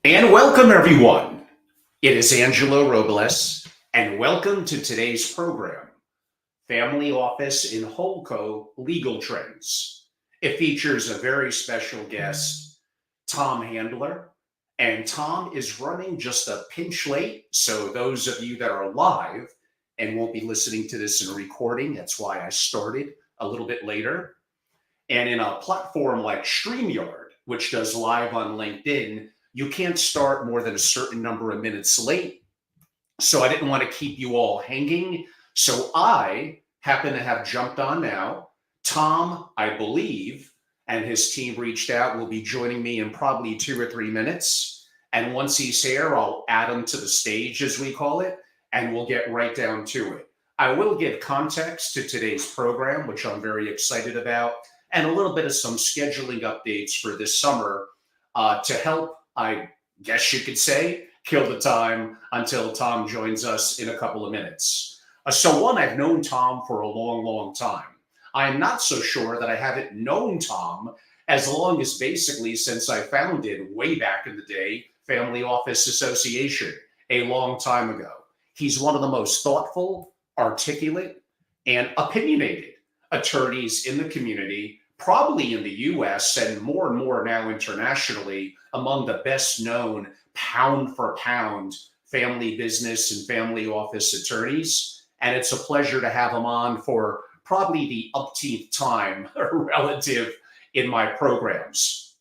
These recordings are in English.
And welcome, everyone. It is Angelo Robles, and welcome to today's program, Family Office in HoldCo Legal Trends. It features a very special guest, Tom Handler, and Tom is running just a pinch late. So those of you that are live and won't be listening to this in a recording, that's why I started a little bit later. And in a platform like StreamYard, which does live on LinkedIn, you can't start more than a certain number of minutes late. So I didn't want to keep you all hanging. So I happen to have jumped on now. Tom, I believe, and his team reached out, will be joining me in probably 2 or 3 minutes. And once he's here, I'll add him to the stage, as we call it, and we'll get right down to it. I will give context to today's program, which I'm very excited about, and a little bit of some scheduling updates for this summer to help, I guess you could say, kill the time until Tom joins us in a couple of minutes. So one, I've known Tom for a long, long time. I'm not so sure that I haven't known Tom as long as basically since I founded way back in the day, Family Office Association, a long time ago. He's one of the most thoughtful, articulate, and opinionated attorneys in the community, probably in the US and more now internationally, among the best known pound for pound family business and family office attorneys. And it's a pleasure to have him on for probably the umpteenth time relative in my programs.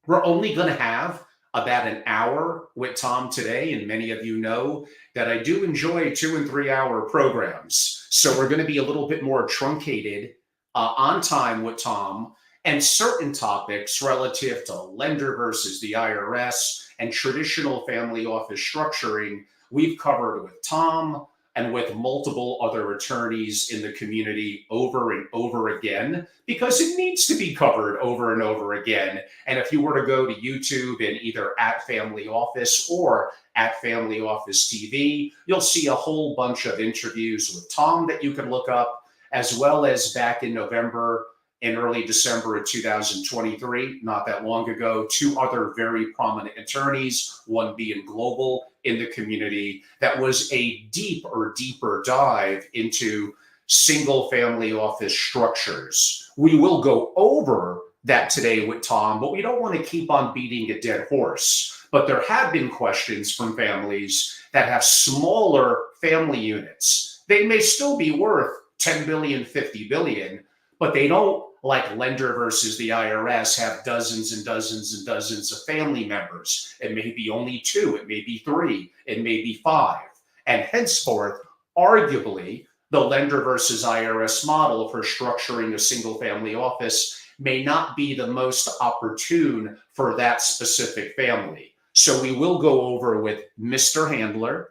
We're only going to have about an hour with Tom today, and many of you know that I do enjoy 2 and 3 hour programs. So we're going to be a little bit more truncated on time with Tom, and certain topics relative to lender versus the IRS and traditional family office structuring we've covered with Tom and with multiple other attorneys in the community over and over again, because it needs to be covered over and over again. And if you were to go to YouTube and either at Family Office or at Family Office TV, you'll see a whole bunch of interviews with Tom that you can look up, as well as back in November and early December of 2023, not that long ago, 2 other very prominent attorneys, one being global in the community. That was a deeper dive into single family office structures. We will go over that today with Tom, but we don't want to keep on beating a dead horse. But there have been questions from families that have smaller family units. They may still be worth 10 billion, 50 billion, but they don't, like lender versus the IRS, have dozens and dozens and dozens of family members. It may be only 2, it may be 3, it may be 5. And henceforth, arguably, the lender versus IRS model for structuring a single family office may not be the most opportune for that specific family. So we will go over with Mr. Handler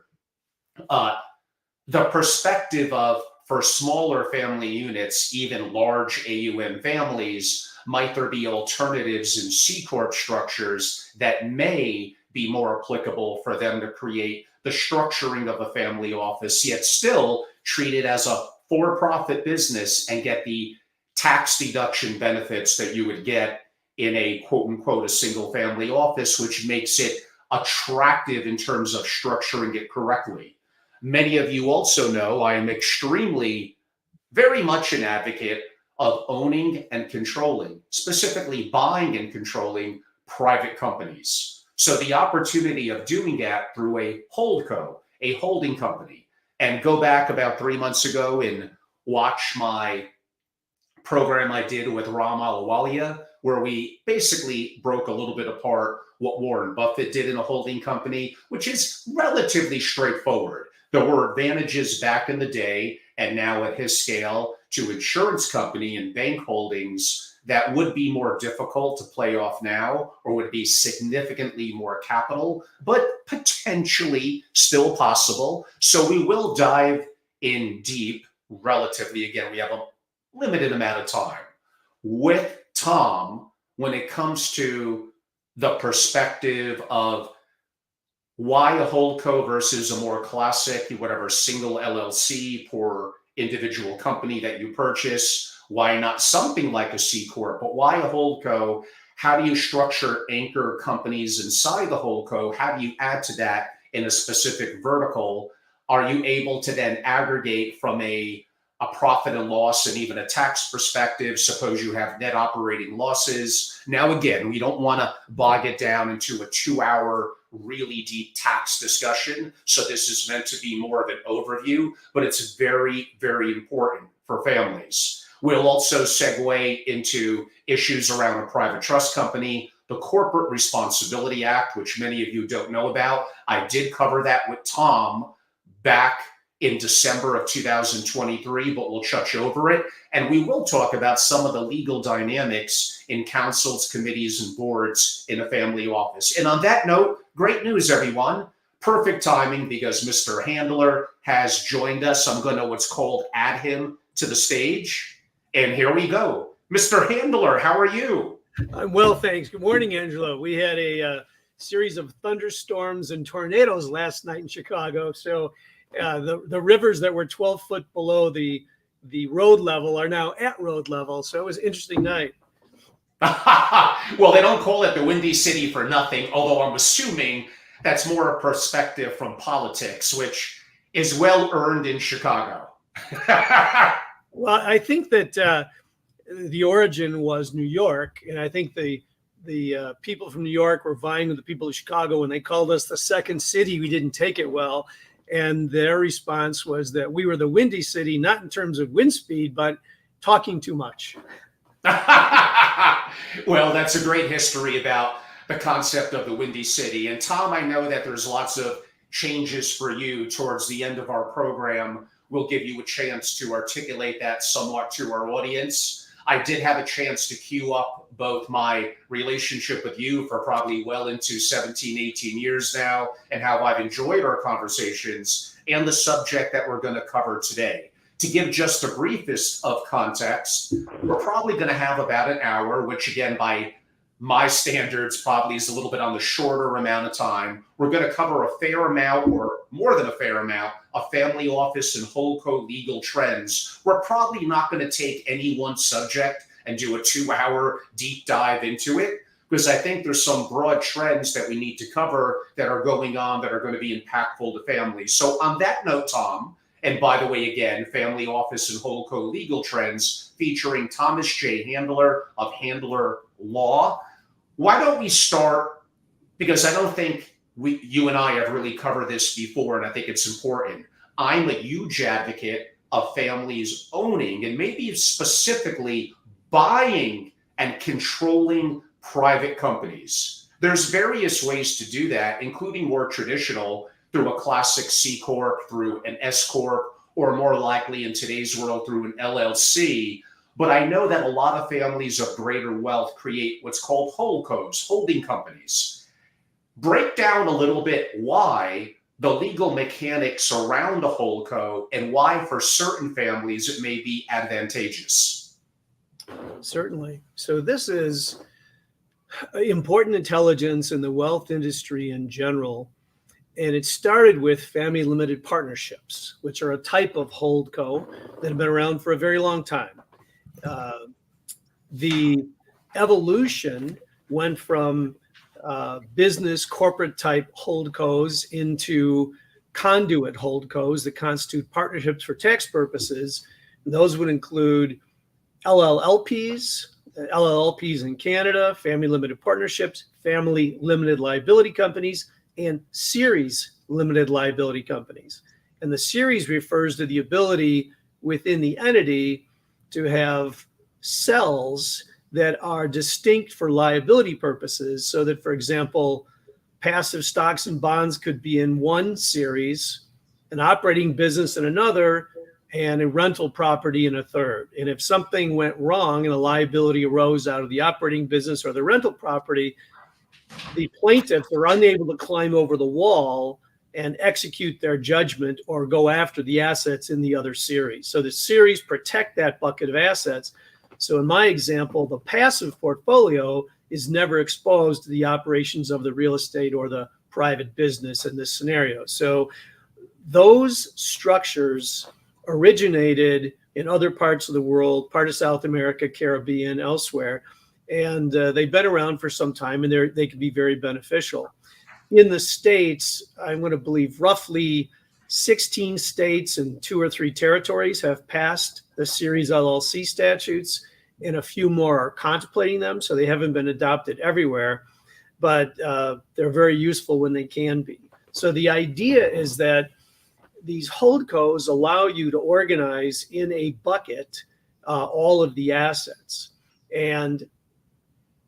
the perspective of, for smaller family units, even large AUM families, might there be alternatives in C-Corp structures that may be more applicable for them to create the structuring of a family office, yet still treat it as a for-profit business and get the tax deduction benefits that you would get in a quote-unquote a single family office, which makes it attractive in terms of structuring it correctly. Many of you also know I am very much an advocate of owning and controlling, specifically buying and controlling private companies. So the opportunity of doing that through a HoldCo, a holding company, and go back about 3 months ago and watch my program I did with Ram Alawalia, where we basically broke a little bit apart what Warren Buffett did in a holding company, which is relatively straightforward. There were advantages back in the day and now at his scale to insurance company and bank holdings that would be more difficult to play off now, or would be significantly more capital, but potentially still possible. So we will dive in deep relatively. Again, we have a limited amount of time with Tom when it comes to the perspective of why a holdco versus a more classic, whatever, single LLC per individual company that you purchase. Why not something like a C-Corp, but why a holdco? How do you structure anchor companies inside the HoldCo? How do you add to that in a specific vertical? Are you able to then aggregate from a profit and loss and even a tax perspective? Suppose you have net operating losses. Now, again, we don't want to bog it down into a 2-hour really deep tax discussion. So this is meant to be more of an overview, but it's very, very important for families. We'll also segue into issues around a private trust company, the Corporate Responsibility Act, which many of you don't know about. I did cover that with Tom back in December of 2023, but we'll touch over it. And we will talk about some of the legal dynamics in councils, committees, and boards in a family office. And on that note, great news, everyone. Perfect timing because Mr. Handler has joined us. I'm going to what's called add him to the stage. And here we go. Mr. Handler, how are you? I'm well, thanks. Good morning, Angelo. We had a series of thunderstorms and tornadoes last night in Chicago. So the rivers that were 12 foot below the road level are now at road level. So it was an interesting night. Well, they don't call it the Windy City for nothing, although I'm assuming that's more a perspective from politics, which is well earned in Chicago. Well, I think that the origin was New York, and I think the people from New York were vying with the people of Chicago when they called us the second city. We didn't take it well. And their response was that we were the Windy City, not in terms of wind speed, but talking too much. Well, that's a great history about the concept of the Windy City. And Tom, I know that there's lots of changes for you towards the end of our program. We'll give you a chance to articulate that somewhat to our audience. I did have a chance to queue up both my relationship with you for probably well into 17, 18 years now, and how I've enjoyed our conversations and the subject that we're going to cover today. To give just the briefest of context, we're probably going to have about an hour, which again, by my standards, probably is a little bit on the shorter amount of time. We're going to cover a fair amount, or more than a fair amount, of family office and HoldCo legal trends. We're probably not going to take any one subject and do a 2-hour deep dive into it, because I think there's some broad trends that we need to cover that are going on that are going to be impactful to families. So on that note, Tom, and by the way, again, Family Office and HoldCo Legal Trends featuring Thomas J. Handler of Handler Law. Why don't we start, because I don't think you and I have really covered this before, and I think it's important. I'm a huge advocate of families owning, and maybe specifically buying and controlling private companies. There's various ways to do that, including more traditional, through a classic C-Corp, through an S-Corp, or more likely in today's world through an LLC. But I know that a lot of families of greater wealth create what's called HoldCos, holding companies. Break down a little bit why the legal mechanics around a HoldCo and why for certain families it may be advantageous. Certainly. So this is important intelligence in the wealth industry in general. And it started with family limited partnerships, which are a type of HoldCo that have been around for a very long time. The evolution went from business corporate type HoldCos into conduit HoldCos that constitute partnerships for tax purposes. And those would include LLPs in Canada, family limited partnerships, family limited liability companies, and series limited liability companies. And the series refers to the ability within the entity to have cells that are distinct for liability purposes, so that, for example, passive stocks and bonds could be in one series, an operating business in another, and a rental property in a third. And if something went wrong and a liability arose out of the operating business or the rental property, the plaintiffs are unable to climb over the wall and execute their judgment or go after the assets in the other series. So the series protect that bucket of assets. So in my example, the passive portfolio is never exposed to the operations of the real estate or the private business in this scenario. So those structures originated in other parts of the world, part of South America, Caribbean, elsewhere. and they've been around for some time, and they can be very beneficial. In the states, I'm going to believe roughly 16 states and 2 or 3 territories have passed the series LLC statutes, and a few more are contemplating them, so they haven't been adopted everywhere, but they're very useful when they can be. So the idea is that these holdcos allow you to organize in a bucket all of the assets. And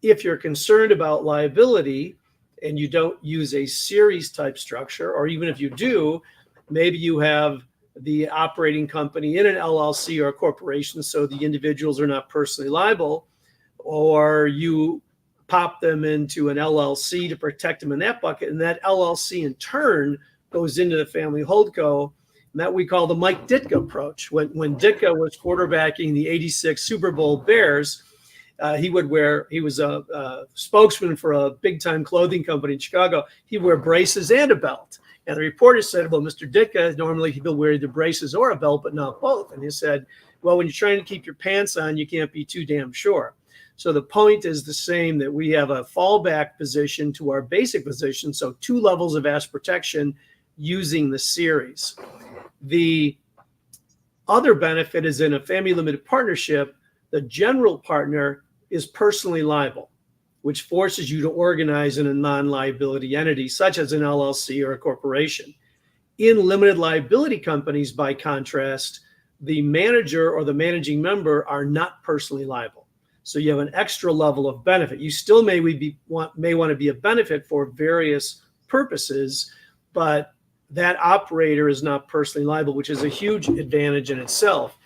if you're concerned about liability and you don't use a series type structure, or even if you do, maybe you have the operating company in an LLC or a corporation, so the individuals are not personally liable, or you pop them into an LLC to protect them in that bucket, and that LLC in turn goes into the family holdco, and that we call the Mike Ditka approach. When Ditka was quarterbacking the '86 Super Bowl Bears, he was a spokesman for a big time clothing company in Chicago. He'd wear braces and a belt. And the reporter said, well, Mr. Ditka, normally he'll wear either braces or a belt, but not both. And he said, well, when you're trying to keep your pants on, you can't be too damn sure. So the point is the same, that we have a fallback position to our basic position. So 2 levels of asset protection using the series. The other benefit is in a family limited partnership, the general partner is personally liable, which forces you to organize in a non-liability entity, such as an LLC or a corporation. In limited liability companies, by contrast, the manager or the managing member are not personally liable. So you have an extra level of benefit. You still may want to be a benefit for various purposes, but that operator is not personally liable, which is a huge advantage in itself.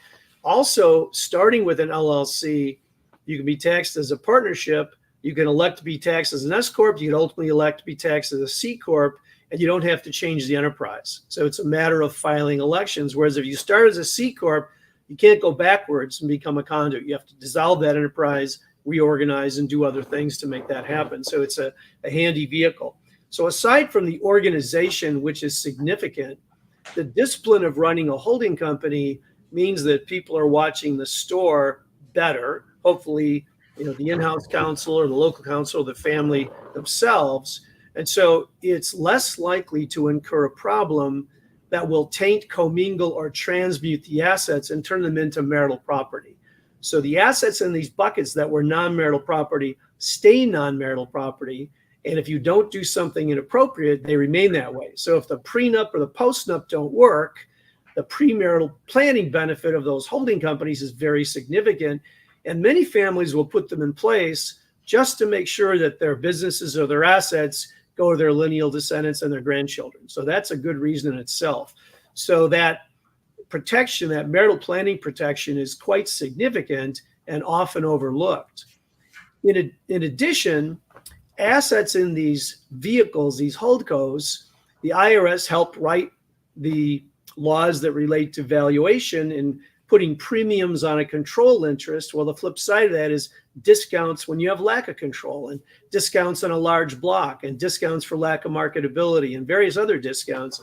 Also, starting with an LLC, you can be taxed as a partnership. You can elect to be taxed as an S-Corp. You can ultimately elect to be taxed as a C-Corp, and you don't have to change the enterprise. So it's a matter of filing elections. Whereas if you start as a C-Corp, you can't go backwards and become a conduit. You have to dissolve that enterprise, reorganize, and do other things to make that happen. So it's a handy vehicle. So aside from the organization, which is significant, the discipline of running a holding company means that people are watching the store better. Hopefully, the in-house counsel or the local counsel or the family themselves. And so it's less likely to incur a problem that will taint, commingle, or transmute the assets and turn them into marital property. So the assets in these buckets that were non-marital property stay non-marital property. And if you don't do something inappropriate, they remain that way. So if the prenup or the postnup don't work, the premarital planning benefit of those holding companies is very significant. And many families will put them in place just to make sure that their businesses or their assets go to their lineal descendants and their grandchildren. So that's a good reason in itself. So that protection, that marital planning protection, is quite significant and often overlooked. In addition, assets in these vehicles, these holdcos, the IRS helped write the laws that relate to valuation and putting premiums on a control interest. Well, the flip side of that is discounts when you have lack of control, and discounts on a large block, and discounts for lack of marketability, and various other discounts.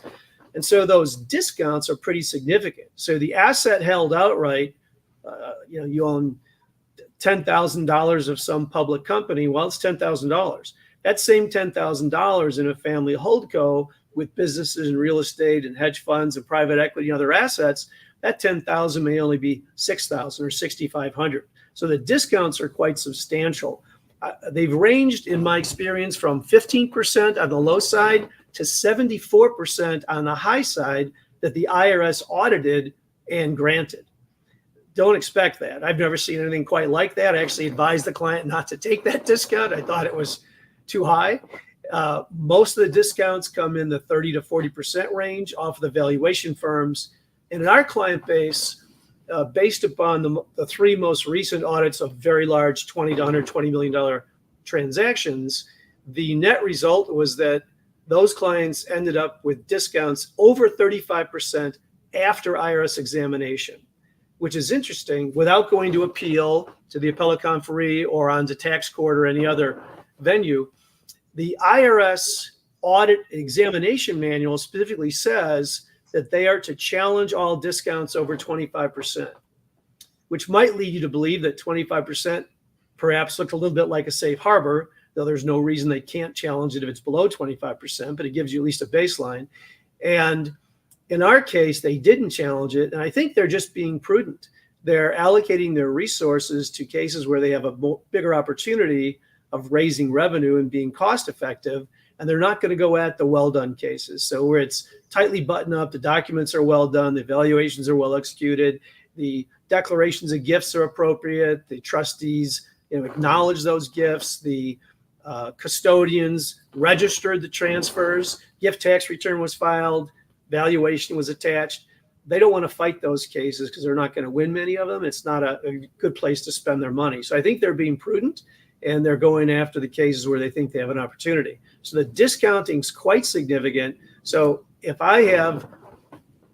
And so those discounts are pretty significant. So the asset held outright, you own $10,000 of some public company. Well, it's $10,000. That same $10,000 in a family holdco with businesses and real estate and hedge funds and private equity and other assets, that $10,000 may only be $6,000 or $6,500. So the discounts are quite substantial. They've ranged, in my experience, from 15% on the low side to 74% on the high side that the IRS audited and granted. Don't expect that. I've never seen anything quite like that. I actually advised the client not to take that discount. I thought it was too high. Most of the discounts come in the 30 to 40% range off of the valuation firms. And in our client base, based upon the 3 most recent audits of very large $20 to $120 million transactions, the net result was that those clients ended up with discounts over 35% after IRS examination, which is interesting, without going to appeal to the appellate conferee or on to tax court or any other venue. The IRS audit examination manual specifically says that they are to challenge all discounts over 25%, which might lead you to believe that 25% perhaps look a little bit like a safe harbor, though there's no reason they can't challenge it if it's below 25%, but it gives you at least a baseline. And in our case, they didn't challenge it. And I think they're just being prudent. They're allocating their resources to cases where they have a bigger opportunity of raising revenue and being cost effective. And they're not going to go at the well done cases. So where it's tightly buttoned up, the documents are well done, the evaluations are well executed, the declarations of gifts are appropriate, the trustees acknowledge those gifts, the custodians registered the transfers, gift tax return was filed, valuation was attached. They don't want to fight those cases because they're not going to win many of them. It's not a good place to spend their money. So I think they're being prudent and they're going after the cases where they think they have an opportunity. So the discounting is quite significant. So if I have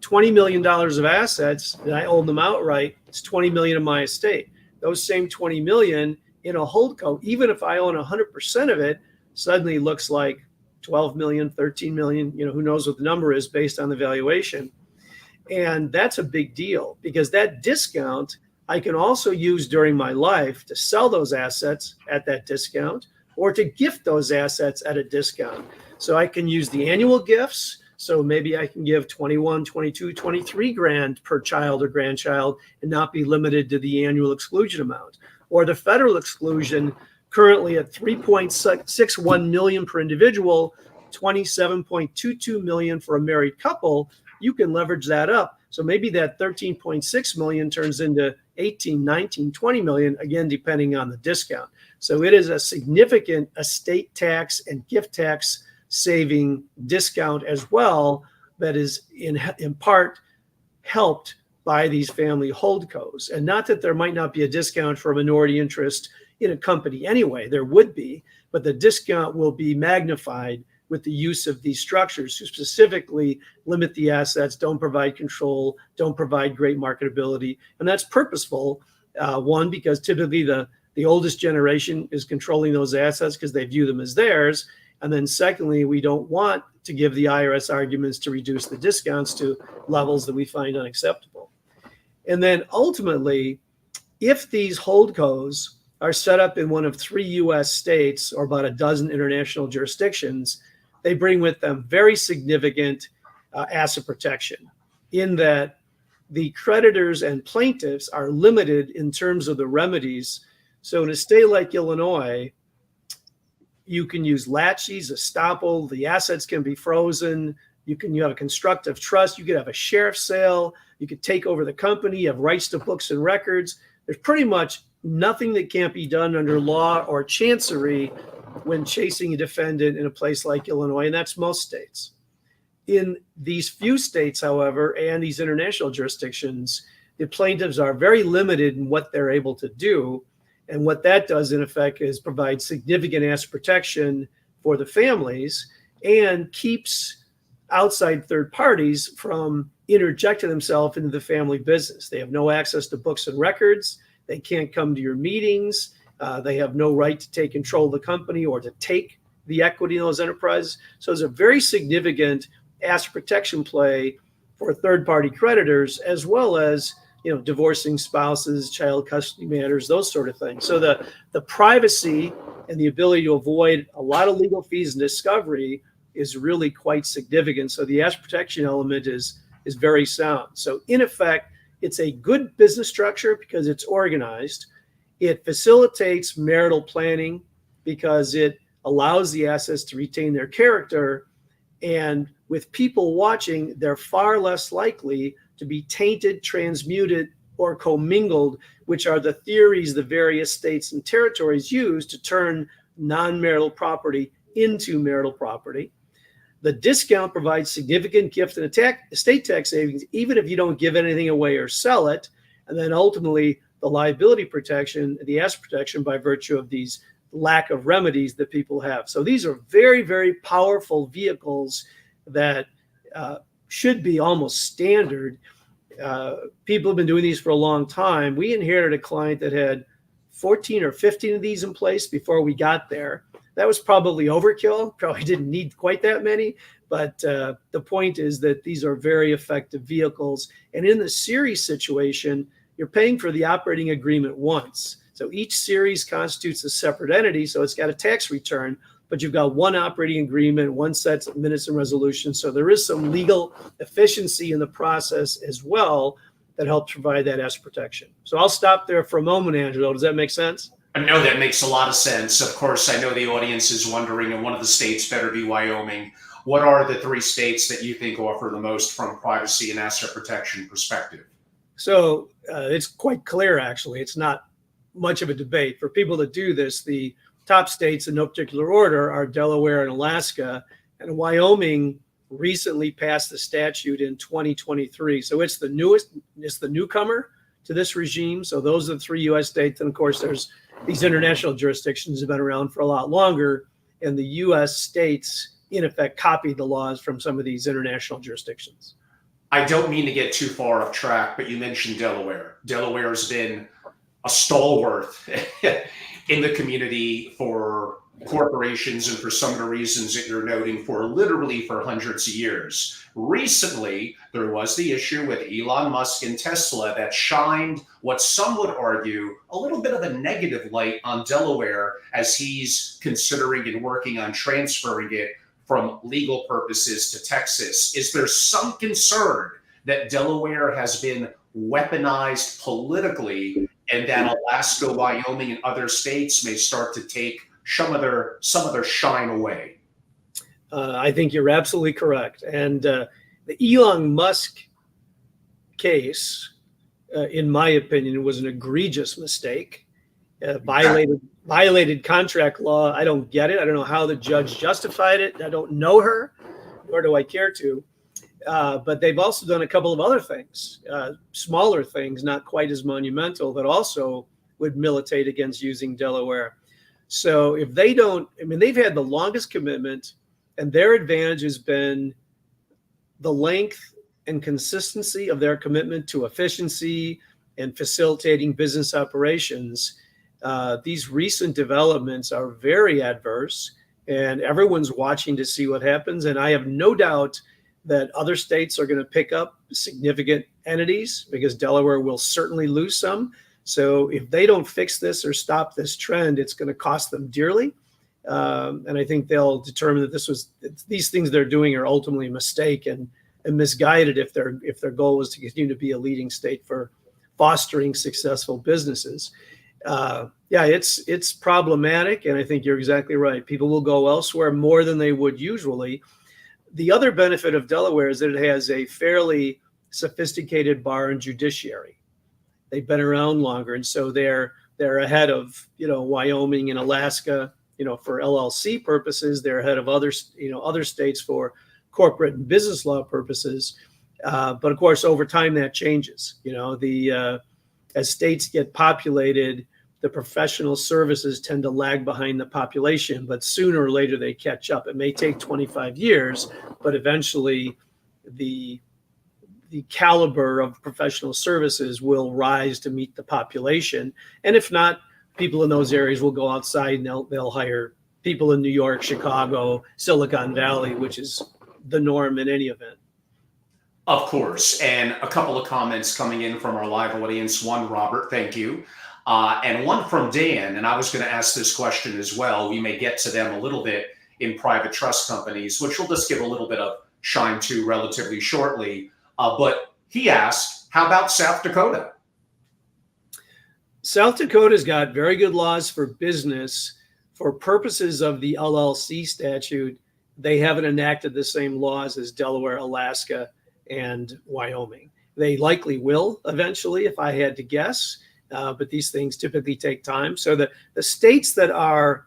$20 million of assets and I own them outright, it's $20 million of my estate. Those same $20 million in a HoldCo, even if I own 100% of it, suddenly looks like 12 million, 13 million, who knows what the number is based on the valuation. And that's a big deal because that discount I can also use during my life to sell those assets at that discount or to gift those assets at a discount. So I can use the annual gifts. So maybe I can give 21, 22, 23 grand per child or grandchild and not be limited to the annual exclusion amount. Or the federal exclusion currently at 3.61 million per individual, 27.22 million for a married couple. You can leverage that up. So maybe that 13.6 million turns into 18, 19, 20 million, again, depending on the discount. So it is a significant estate tax and gift tax saving discount as well that is in part helped by these family holdcos. And not that there might not be a discount for a minority interest in a company anyway, there would be, but the discount will be magnified with the use of these structures to specifically limit the assets, don't provide control, don't provide great marketability. And that's purposeful, one, because typically the oldest generation is controlling those assets because they view them as theirs. And then secondly, we don't want to give the IRS arguments to reduce the discounts to levels that we find unacceptable. And then ultimately, if these holdcos are set up in one of 3 U.S. states or about a dozen international jurisdictions, they bring with them very significant asset protection in that the creditors and plaintiffs are limited in terms of the remedies. So in a state like Illinois, you can use laches, estoppel, the assets can be frozen, you have a constructive trust, you could have a sheriff's sale, you could take over the company, you have rights to books and records. There's pretty much nothing that can't be done under law or chancery when chasing a defendant in a place like Illinois, and that's most states. In these few states, however, and these international jurisdictions, the plaintiffs are very limited in what they're able to do. And what that does, in effect, is provide significant asset protection for the families and keeps outside third parties from interjecting themselves into the family business. They have no access to books and records. They can't come to your meetings. They have no right to take control of the company or to take the equity in those enterprises. So it's a very significant asset protection play for third-party creditors, as well as divorcing spouses, child custody matters, those sort of things. So the privacy and the ability to avoid a lot of legal fees and discovery is really quite significant. So the asset protection element is very sound. So in effect, it's a good business structure because it's organized. It facilitates marital planning because it allows the assets to retain their character. And with people watching, they're far less likely to be tainted, transmuted, or commingled, which are the theories the various states and territories use to turn non-marital property into marital property. The discount provides significant gift and estate tax savings, even if you don't give anything away or sell it. And then ultimately, the liability protection, the asset protection by virtue of these lack of remedies that people have. So these are very, very powerful vehicles that should be almost standard. People have been doing these for a long time. We inherited a client that had 14 or 15 of these in place before we got there. That was probably overkill, probably didn't need quite that many, but the point is that these are very effective vehicles. And in the series situation, you're paying for the operating agreement once. So each series constitutes a separate entity, so it's got a tax return, but you've got one operating agreement, one set of minutes and resolutions. So there is some legal efficiency in the process as well that helps provide that S protection. So I'll stop there for a moment, Angelo. Does that make sense? No, that makes a lot of sense. Of course, I know the audience is wondering, and one of the states better be Wyoming. What are the 3 states that you think offer the most from privacy and asset protection perspective? So it's quite clear, actually. It's not much of a debate. For people that do this, the top states in no particular order are Delaware and Alaska, and Wyoming recently passed the statute in 2023. So it's the newcomer to this regime. So those are the 3 U.S. states. And of course, there's these international jurisdictions have been around for a lot longer, and the U.S. states, in effect, copied the laws from some of these international jurisdictions. I don't mean to get too far off track, but you mentioned Delaware. Delaware has been a stalwart in the community for corporations and for some of the reasons that you're noting for literally for hundreds of years. Recently, there was the issue with Elon Musk and Tesla that shined what some would argue a little bit of a negative light on Delaware as he's considering and working on transferring it from legal purposes to Texas. Is there some concern that Delaware has been weaponized politically and that Alaska, Wyoming, and other states may start to take some of their shine away? I think you're absolutely correct. And the Elon Musk case, in my opinion, was an egregious mistake. Violated contract law. I don't get it. I don't know how the judge justified it. I don't know her, nor do I care to. But they've also done a couple of other things, smaller things, not quite as monumental, that also would militate against using Delaware. So if they don't, I mean, they've had the longest commitment, and their advantage has been the length and consistency of their commitment to efficiency and facilitating business operations. These recent developments are very adverse, and everyone's watching to see what happens. And I have no doubt that other states are going to pick up significant entities because Delaware will certainly lose some. So if they don't fix this or stop this trend, it's going to cost them dearly. And I think they'll determine that these things they're doing are ultimately a mistake and misguided if their goal is to continue to be a leading state for fostering successful businesses. It's problematic, and I think you're exactly right. People will go elsewhere more than they would usually. The other benefit of Delaware is that it has a fairly sophisticated bar and judiciary. They've been around longer, and so they're ahead of Wyoming and Alaska. For LLC purposes, they're ahead of other states for corporate and business law purposes. But of course, over time that changes. As states get populated, the professional services tend to lag behind the population, but sooner or later they catch up. It may take 25 years, but eventually the caliber of professional services will rise to meet the population. And if not, people in those areas will go outside and they'll hire people in New York, Chicago, Silicon Valley, which is the norm in any event. Of course. And a couple of comments coming in from our live audience. One, Robert, thank you. And one from Dan, and I was going to ask this question as well. We may get to them a little bit in private trust companies, which we'll just give a little bit of shine to relatively shortly. But he asked, how about South Dakota? South Dakota's got very good laws for business. For purposes of the LLC statute, they haven't enacted the same laws as Delaware, Alaska, and Wyoming. They likely will eventually, if I had to guess, but these things typically take time. So the states that are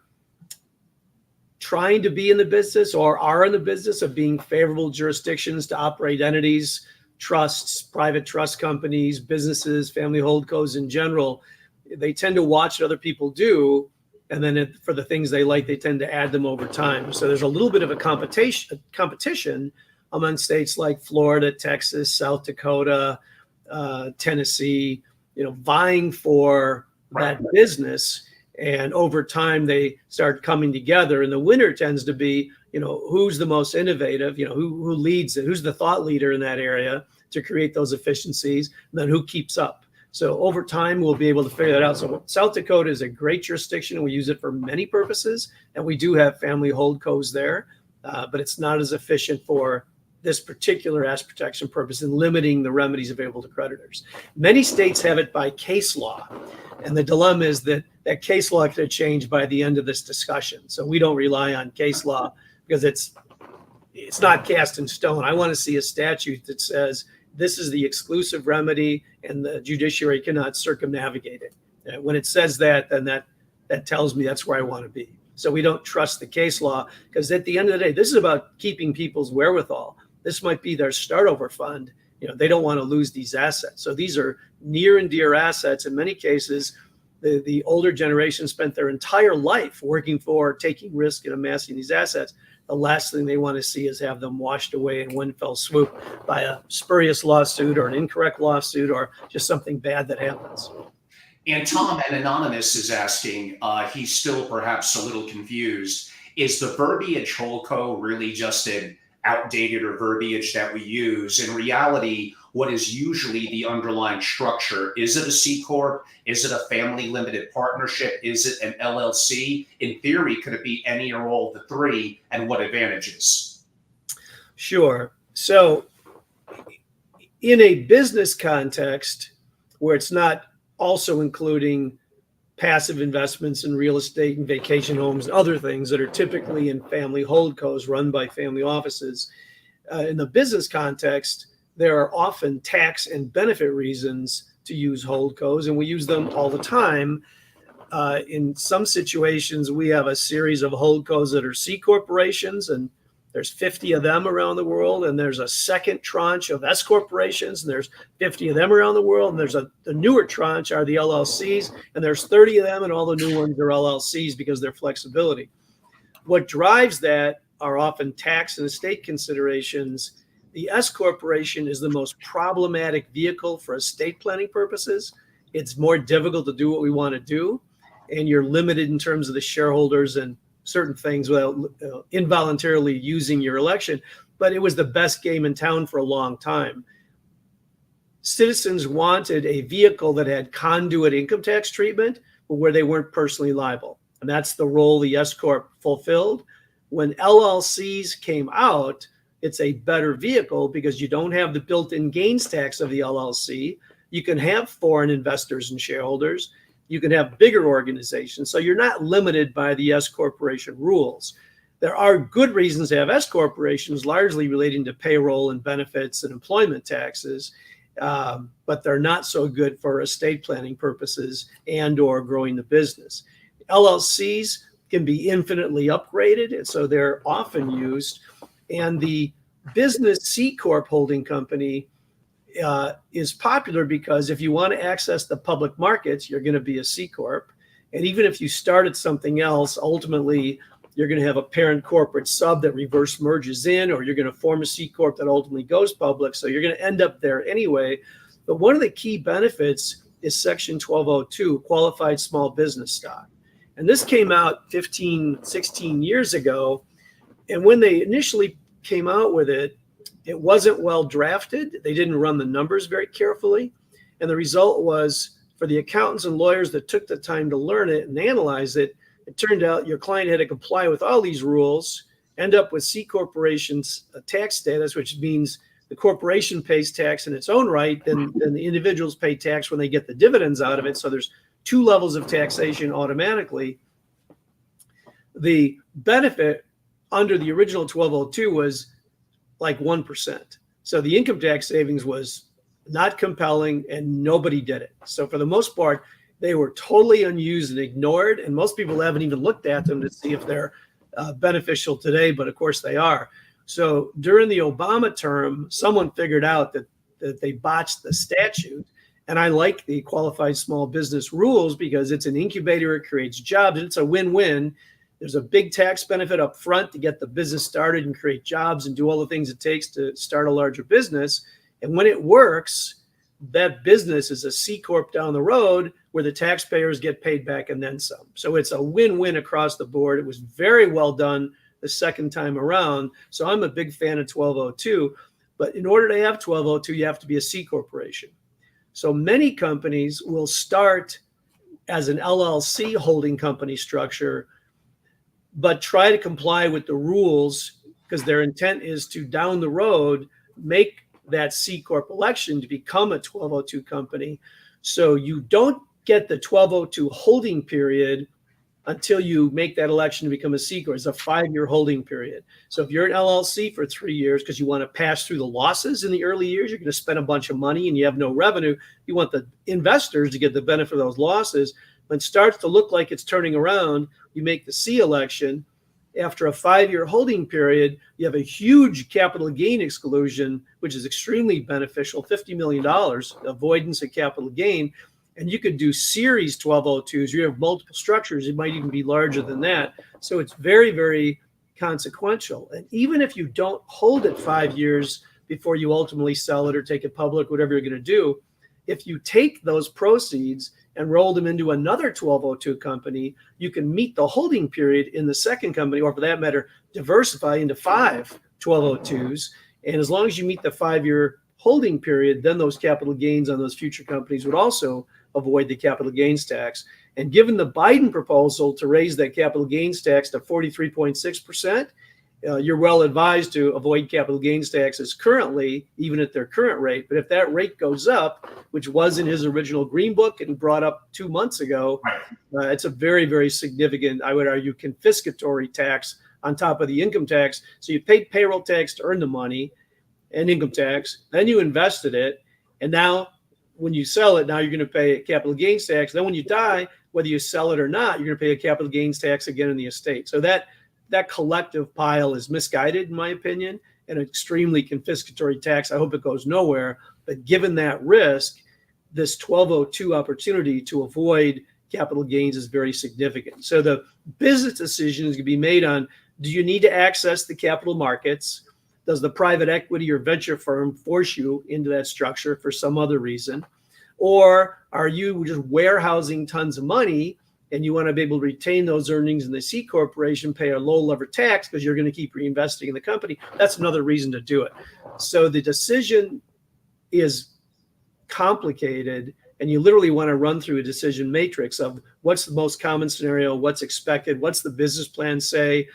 trying to be in the business or are in the business of being favorable jurisdictions to operate entities, trusts, private trust companies, businesses, family holdcos in general, they tend to watch what other people do. And then for the things they like, they tend to add them over time. So there's a little bit of a competition among states like Florida, Texas, South Dakota, Tennessee, vying for that business. And over time, they start coming together. And the winner tends to be, who's the most innovative, who leads it, who's the thought leader in that area to create those efficiencies, and then who keeps up. So over time, we'll be able to figure that out. So South Dakota is a great jurisdiction, and we use it for many purposes. And we do have family holdcos there, but it's not as efficient for this particular asset protection purpose in limiting the remedies available to creditors. Many states have it by case law. And the dilemma is that that case law could change by the end of this discussion. So we don't rely on case law because it's not cast in stone. I want to see a statute that says this is the exclusive remedy and the judiciary cannot circumnavigate it. And when it says that, then that tells me that's where I want to be. So we don't trust the case law because at the end of the day, this is about keeping people's wherewithal. This might be their start over fund. They don't want to lose these assets. So these are near and dear assets. In many cases, the older generation spent their entire life working for, taking risk and amassing these assets. The last thing they want to see is have them washed away in one fell swoop by a spurious lawsuit or an incorrect lawsuit or just something bad that happens. And Tom, an anonymous is asking, he's still perhaps a little confused. Is the verbiage HoldCo really just an outdated or verbiage that we use? In reality, what is usually the underlying structure? Is it a C-Corp? Is it a family limited partnership? Is it an LLC? In theory, could it be any or all of the three? And what advantages? Sure. So in a business context where it's not also including passive investments in real estate and vacation homes and other things that are typically in family holdcos run by family offices. In the business context, there are often tax and benefit reasons to use holdcos, and we use them all the time. In some situations, we have a series of holdcos that are C corporations, and there's 50 of them around the world, and there's a second tranche of S corporations, and there's 50 of them around the world, and there's the newer tranche are the LLCs, and there's 30 of them, and all the new ones are LLCs because they're flexibility. What drives that are often tax and estate considerations. The S corporation is the most problematic vehicle for estate planning purposes. It's more difficult to do what we want to do, and you're limited in terms of the shareholders and certain things without involuntarily using your election, but it was the best game in town for a long time. Citizens wanted a vehicle that had conduit income tax treatment, but where they weren't personally liable. And that's the role the S-Corp fulfilled. When LLCs came out, it's a better vehicle because you don't have the built-in gains tax of the LLC. You can have foreign investors and shareholders. You can have bigger organizations. So you're not limited by the S corporation rules. There are good reasons to have S corporations, largely relating to payroll and benefits and employment taxes, but they're not so good for estate planning purposes and or growing the business. LLCs can be infinitely upgraded, and so they're often used. And the business C-Corp holding company is popular because if you want to access the public markets, you're going to be a C-Corp. And even if you started something else, ultimately, you're going to have a parent corporate sub that reverse merges in, or you're going to form a C-Corp that ultimately goes public. So you're going to end up there anyway. But one of the key benefits is Section 1202, qualified small business stock. And this came out 15, 16 years ago. And when they initially came out with it, it wasn't well drafted. They didn't run the numbers very carefully. And the result was for the accountants and lawyers that took the time to learn it and analyze it, it turned out your client had to comply with all these rules, end up with C corporation's tax status, which means the corporation pays tax in its own right, then the individuals pay tax when they get the dividends out of it. So there's two levels of taxation automatically. The benefit under the original 1202 was like 1%. So the income tax savings was not compelling and nobody did it. So for the most part, they were totally unused and ignored. And most people haven't even looked at them to see if they're beneficial today, but of course they are. So during the Obama term, someone figured out that they botched the statute. And I like the qualified small business rules because it's an incubator, it creates jobs, and it's a win-win. There's a big tax benefit up front to get the business started and create jobs and do all the things it takes to start a larger business. And when it works, that business is a C Corp down the road where the taxpayers get paid back and then some. So it's a win-win across the board. It was very well done the second time around. So I'm a big fan of 1202. But in order to have 1202, you have to be a C corporation. So many companies will start as an LLC holding company structure, but try to comply with the rules because their intent is to, down the road, make that C-Corp election to become a 1202 company. So you don't get the 1202 holding period until you make that election to become a C-Corp. It's a 5-year holding period. So if you're an LLC for 3 years because you want to pass through the losses in the early years, you're going to spend a bunch of money and you have no revenue. You want the investors to get the benefit of those losses. When it starts to look like it's turning around, you make the C election. After a 5-year holding period, you have a huge capital gain exclusion, which is extremely beneficial, $50 million avoidance of capital gain. And you could do series 1202s. You have multiple structures. It might even be larger than that. So it's very, very consequential. And even if you don't hold it 5 years before you ultimately sell it or take it public, whatever you're going to do, if you take those proceeds and roll them into another 1202 company, you can meet the holding period in the second company, or for that matter, diversify into 5 1202s. And as long as you meet the 5-year holding period, then those capital gains on those future companies would also avoid the capital gains tax. And given the Biden proposal to raise that capital gains tax to 43.6%, you're well advised to avoid capital gains taxes currently, even at their current rate. But if that rate goes up, which was in his original Green Book and brought up 2 months ago, it's a very, very significant, I would argue, confiscatory tax on top of the income tax. So you paid payroll tax to earn the money and income tax, then you invested it, and now when you sell it, now you're going to pay a capital gains tax. Then when you die, whether you sell it or not, you're going to pay a capital gains tax again in the estate. So that collective pile is misguided, in my opinion, and an extremely confiscatory tax. I hope it goes nowhere. But given that risk, this 1202 opportunity to avoid capital gains is very significant. So the business decision is going to be made on, do you need to access the capital markets? Does the private equity or venture firm force you into that structure for some other reason? Or are you just warehousing tons of money and you want to be able to retain those earnings in the C corporation, pay a low lever tax because you're going to keep reinvesting in the company? That's another reason to do it. So the decision is complicated, and you literally want to run through a decision matrix of what's the most common scenario, what's expected, what's the business plan say,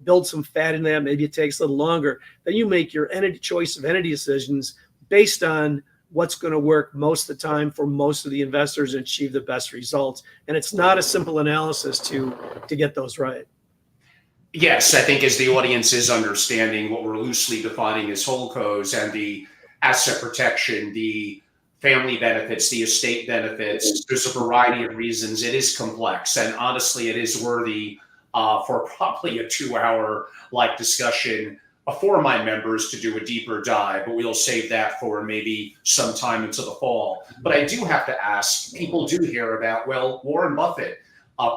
build some fat in that. Maybe it takes a little longer. Then you make your choice of entity decisions based on what's going to work most of the time for most of the investors and achieve the best results. And it's not a simple analysis to get those right. Yes, I think as the audience is understanding what we're loosely defining as holdcos and the asset protection, the family benefits, the estate benefits, there's a variety of reasons. It is complex, and honestly, it is worthy for probably a 2-hour discussion for my members to do a deeper dive, but we'll save that for maybe some time into the fall. But I do have to ask, people do hear about, well, Warren Buffett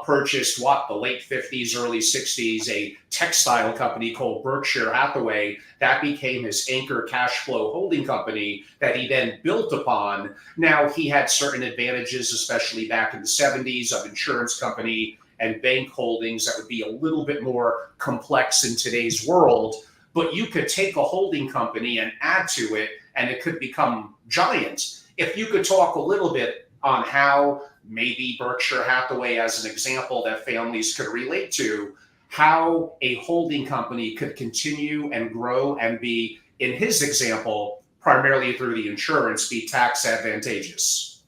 purchased the late 50s, early 60s, a textile company called Berkshire Hathaway. That became his anchor cash flow holding company that he then built upon. Now, he had certain advantages, especially back in the 70s, of insurance company and bank holdings that would be a little bit more complex in today's world. But you could take a holding company and add to it, and it could become giant. If you could talk a little bit on how maybe Berkshire Hathaway, as an example that families could relate to, how a holding company could continue and grow and be, in his example, primarily through the insurance, be tax advantageous.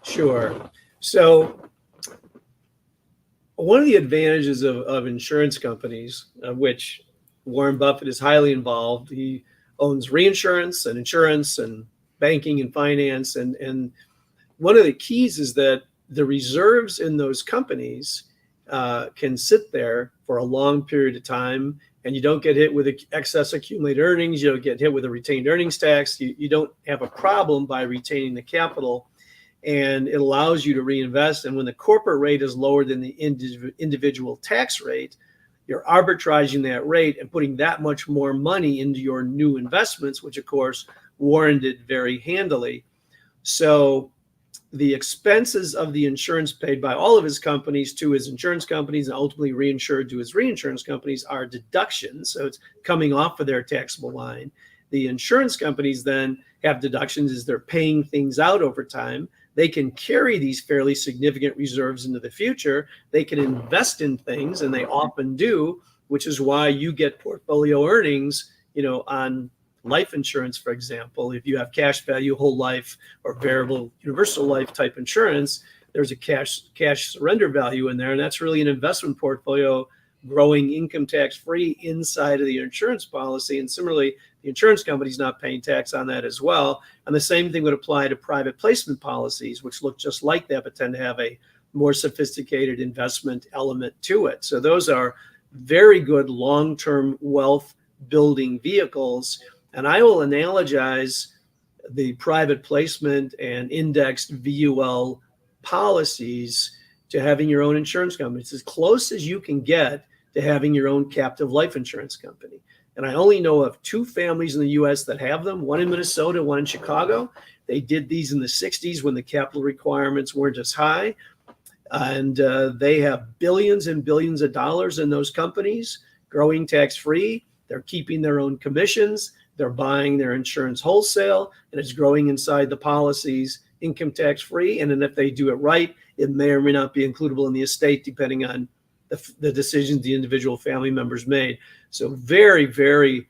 Sure. So one of the advantages of insurance companies, of which Warren Buffett is highly involved, he owns reinsurance and insurance and banking and finance. And one of the keys is that the reserves in those companies can sit there for a long period of time, and you don't get hit with excess accumulated earnings. You don't get hit with a retained earnings tax. You don't have a problem by retaining the capital, and it allows you to reinvest. And when the corporate rate is lower than the individual tax rate, you're arbitraging that rate and putting that much more money into your new investments, which of course Warren did very handily. So the expenses of the insurance paid by all of his companies to his insurance companies and ultimately reinsured to his reinsurance companies are deductions. So it's coming off of their taxable line. the insurance companies then have deductions as they're paying things out over time. They can carry these fairly significant reserves into the future. They can invest in things, and they often do, which is why you get portfolio earnings, on life insurance, for example. If you have cash value, whole life, or variable universal life type insurance, there's a cash surrender value in there, and that's really an investment portfolio growing income tax free inside of the insurance policy. And similarly, the insurance company's not paying tax on that as well. And the same thing would apply to private placement policies, which look just like that, but tend to have a more sophisticated investment element to it. So those are very good long-term wealth building vehicles. And I will analogize the private placement and indexed VUL policies to having your own insurance company. It's as close as you can get to having your own captive life insurance company. And I only know of 2 families in the US that have them, one in Minnesota, one in Chicago. They did these in the 60s when the capital requirements weren't as high. And they have billions and billions of dollars in those companies, growing tax-free. They're keeping their own commissions. They're buying their insurance wholesale, and it's growing inside the policies, income tax-free. And then if they do it right, it may or may not be includable in the estate, depending on the decisions the individual family members made. So very, very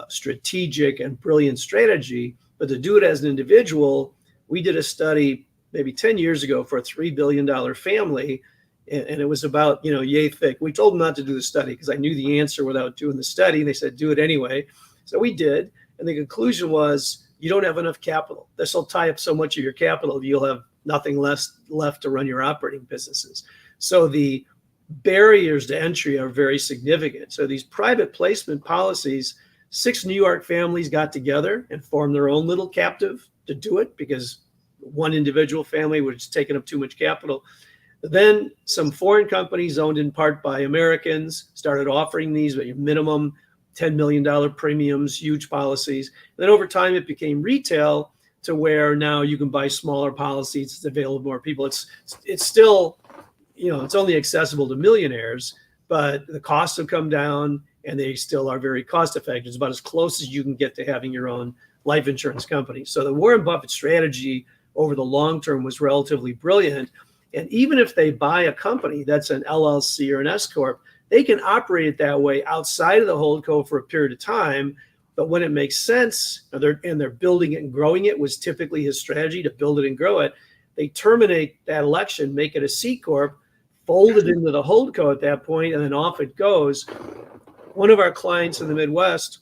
strategic and brilliant strategy. But to do it as an individual, we did a study maybe 10 years ago for a $3 billion family. And it was about, yay thick. We told them not to do the study because I knew the answer without doing the study. And they said, do it anyway. So we did. And the conclusion was, you don't have enough capital. This will tie up so much of your capital, you'll have nothing left to run your operating businesses. So the barriers to entry are very significant. So these private placement policies, 6 New York families got together and formed their own little captive to do it because one individual family was taking up too much capital. Then some foreign companies owned in part by Americans started offering these at minimum $10 million premiums, huge policies. And then over time, it became retail to where now you can buy smaller policies. It's available to more people. It's still, it's only accessible to millionaires, but the costs have come down and they still are very cost effective. It's about as close as you can get to having your own life insurance company. So the Warren Buffett strategy over the long term was relatively brilliant. And even if they buy a company that's an LLC or an S-Corp, they can operate it that way outside of the HoldCo for a period of time. But when it makes sense, and they're building it and growing it, was typically his strategy to build it and grow it. They terminate that election, make it a C-Corp, fold it into the HoldCo at that point, and then off it goes. One of our clients in the Midwest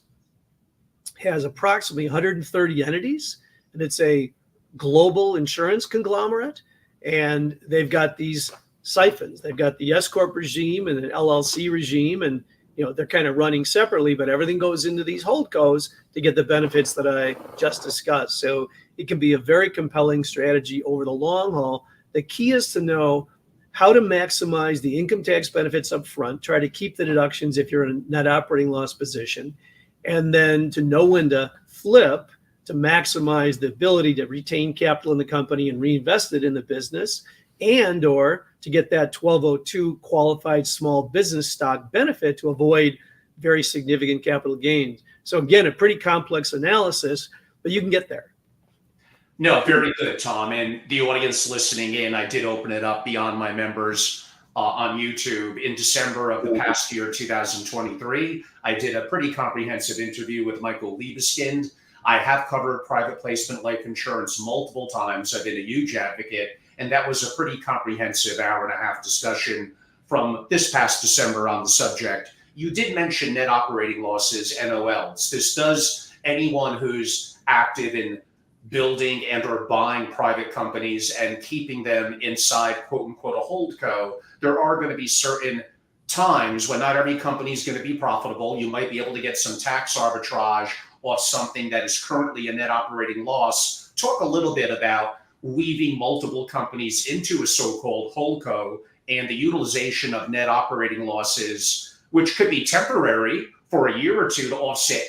has approximately 130 entities, and it's a global insurance conglomerate. And they've got these siphons. They've got the S-Corp regime and an LLC regime, and they're kind of running separately, but everything goes into these HoldCos to get the benefits that I just discussed. So it can be a very compelling strategy over the long haul. The key is to know how to maximize the income tax benefits up front, try to keep the deductions if you're in a net operating loss position, and then to know when to flip to maximize the ability to retain capital in the company and reinvest it in the business, and or to get that 1202 qualified small business stock benefit to avoid very significant capital gains. So again, a pretty complex analysis, but you can get there. No, very good, Tom. And the audience listening in, I did open it up beyond my members on YouTube in December of the past year, 2023. I did a pretty comprehensive interview with Michael Liebeskind. I have covered private placement life insurance multiple times. I've been a huge advocate, and that was a pretty comprehensive hour-and-a-half discussion from this past December on the subject. You did mention net operating losses, NOLs. This does anyone who's active in building and or buying private companies and keeping them inside quote unquote a HoldCo. There are going to be certain times when not every company is going to be profitable. You might be able to get some tax arbitrage off something that is currently a net operating loss. Talk a little bit about weaving multiple companies into a so-called HoldCo and the utilization of net operating losses, which could be temporary for a year or two to offset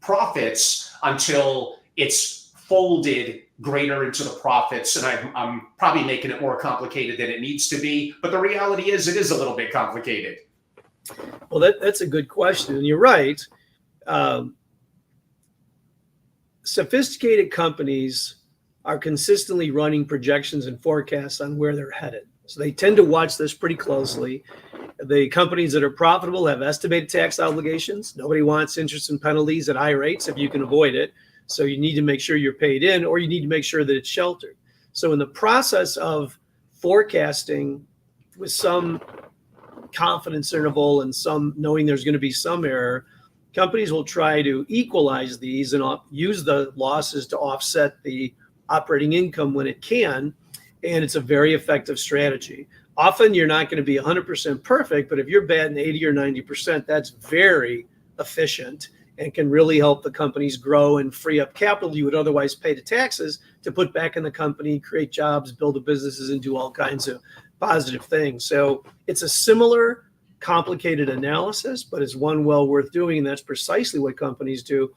profits until it's folded greater into the profits. And I'm probably making it more complicated than it needs to be, but the reality is it is a little bit complicated. Well, that's a good question. And you're right. sophisticated companies are consistently running projections and forecasts on where they're headed. So they tend to watch this pretty closely. The companies that are profitable have estimated tax obligations. Nobody wants interest and penalties at high rates if you can avoid it. So you need to make sure you're paid in, or you need to make sure that it's sheltered. So in the process of forecasting with some confidence interval and some knowing there's going to be some error, companies will try to equalize these and use the losses to offset the operating income when it can. And it's a very effective strategy. Often you're not going to be 100% perfect, but if you're batting 80 or 90%, that's very efficient and can really help the companies grow and free up capital you would otherwise pay to taxes to put back in the company, create jobs, build the businesses, and do all kinds of positive things. So it's a similar complicated analysis, but it's one well worth doing, and that's precisely what companies do.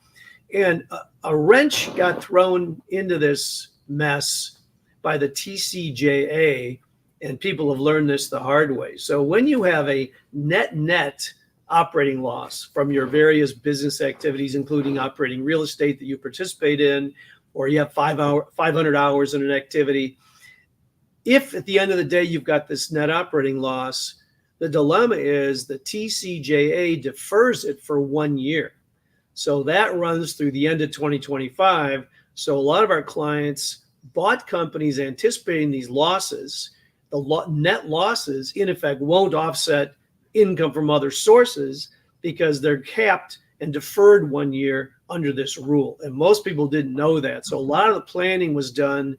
And a wrench got thrown into this mess by the TCJA, and people have learned this the hard way. So when you have a net operating loss from your various business activities, including operating real estate that you participate in, or you have 500 hours in an activity, if at the end of the day you've got this net operating loss, the dilemma is the TCJA defers it for 1 year. So that runs through the end of 2025. So a lot of our clients bought companies anticipating these losses. The net losses, in effect, won't offset income from other sources because they're capped and deferred 1 year under this rule. And most people didn't know that. So a lot of the planning was done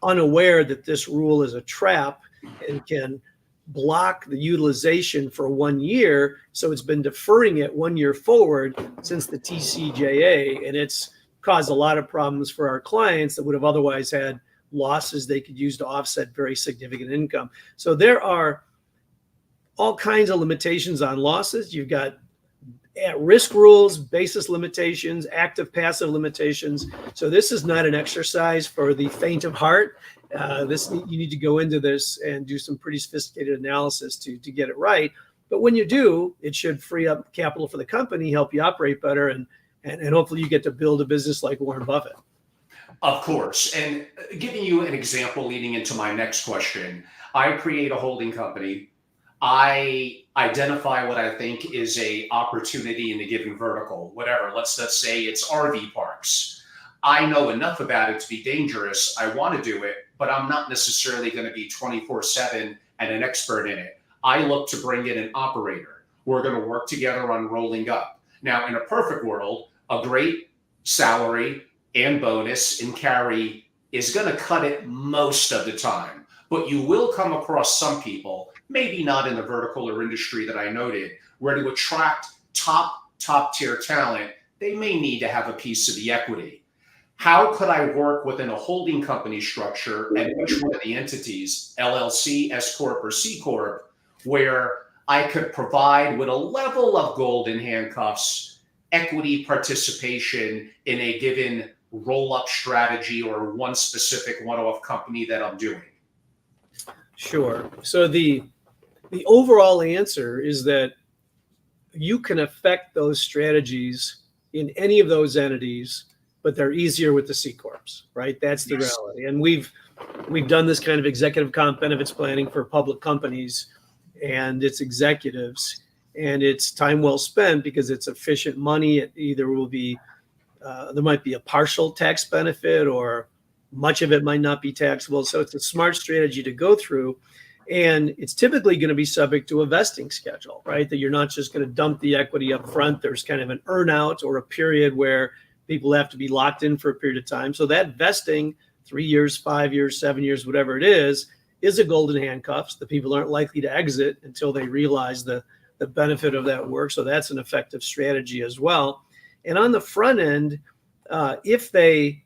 unaware that this rule is a trap and can block the utilization for 1 year. So it's been deferring it 1 year forward since the TCJA, and it's caused a lot of problems for our clients that would have otherwise had losses they could use to offset very significant income. So there are all kinds of limitations on losses. You've got at-risk rules, basis limitations, active passive limitations. So this is not an exercise for the faint of heart. You need to go into this and do some pretty sophisticated analysis to get it right. But when you do, it should free up capital for the company, help you operate better, and hopefully you get to build a business like Warren Buffett. Of course. And giving you an example leading into my next question, I create a holding company. I identify what I think is a opportunity in a given vertical, whatever. Let's say it's RV parks. I know enough about it to be dangerous. I want to do it, but I'm not necessarily going to be 24/7 and an expert in it. I look to bring in an operator. We're going to work together on rolling up. Now, in a perfect world, a great salary and bonus and carry is going to cut it most of the time. But you will come across some people, maybe not in the vertical or industry that I noted, where to attract top tier talent, they may need to have a piece of the equity. How could I work within a holding company structure and which one of the entities, LLC, S-Corp, or C-Corp, where I could provide with a level of golden handcuffs, equity participation in a given roll-up strategy or one specific one-off company that I'm doing? Sure. So the overall answer is that you can affect those strategies in any of those entities, but they're easier with the C-Corps, right? That's the reality. And we've done this kind of executive comp benefits planning for public companies and its executives, and it's time well spent because it's efficient money. It either will be, there might be a partial tax benefit or much of it might not be taxable. So it's a smart strategy to go through. And it's typically going to be subject to a vesting schedule, right? That you're not just going to dump the equity up front. There's kind of an earnout or a period where people have to be locked in for a period of time. So that vesting, 3 years, 5 years, 7 years, whatever it is a golden handcuffs. The people aren't likely to exit until they realize the benefit of that work. So that's an effective strategy as well. And on the front end, if they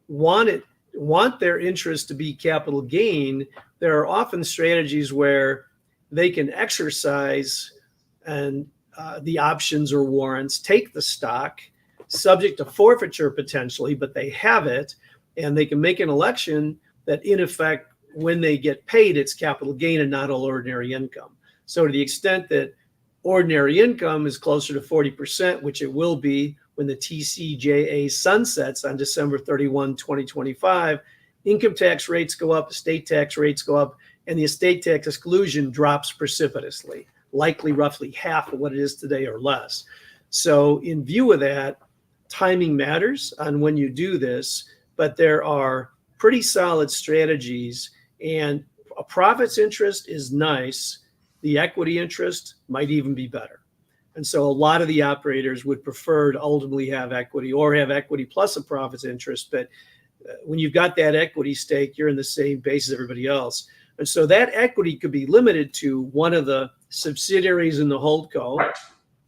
want their interest to be capital gain, there are often strategies where they can exercise and the options or warrants, take the stock, subject to forfeiture potentially, but they have it, and they can make an election that in effect, when they get paid, it's capital gain and not all ordinary income. So to the extent that ordinary income is closer to 40%, which it will be when the TCJA sunsets on December 31, 2025, income tax rates go up, estate tax rates go up, and the estate tax exclusion drops precipitously, likely roughly half of what it is today or less. So in view of that, timing matters on when you do this, but there are pretty solid strategies, and a profits interest is nice. The equity interest might even be better. And so a lot of the operators would prefer to ultimately have equity or have equity plus a profits interest. But when you've got that equity stake, you're in the same base as everybody else. And so that equity could be limited to one of the subsidiaries in the HoldCo, Right.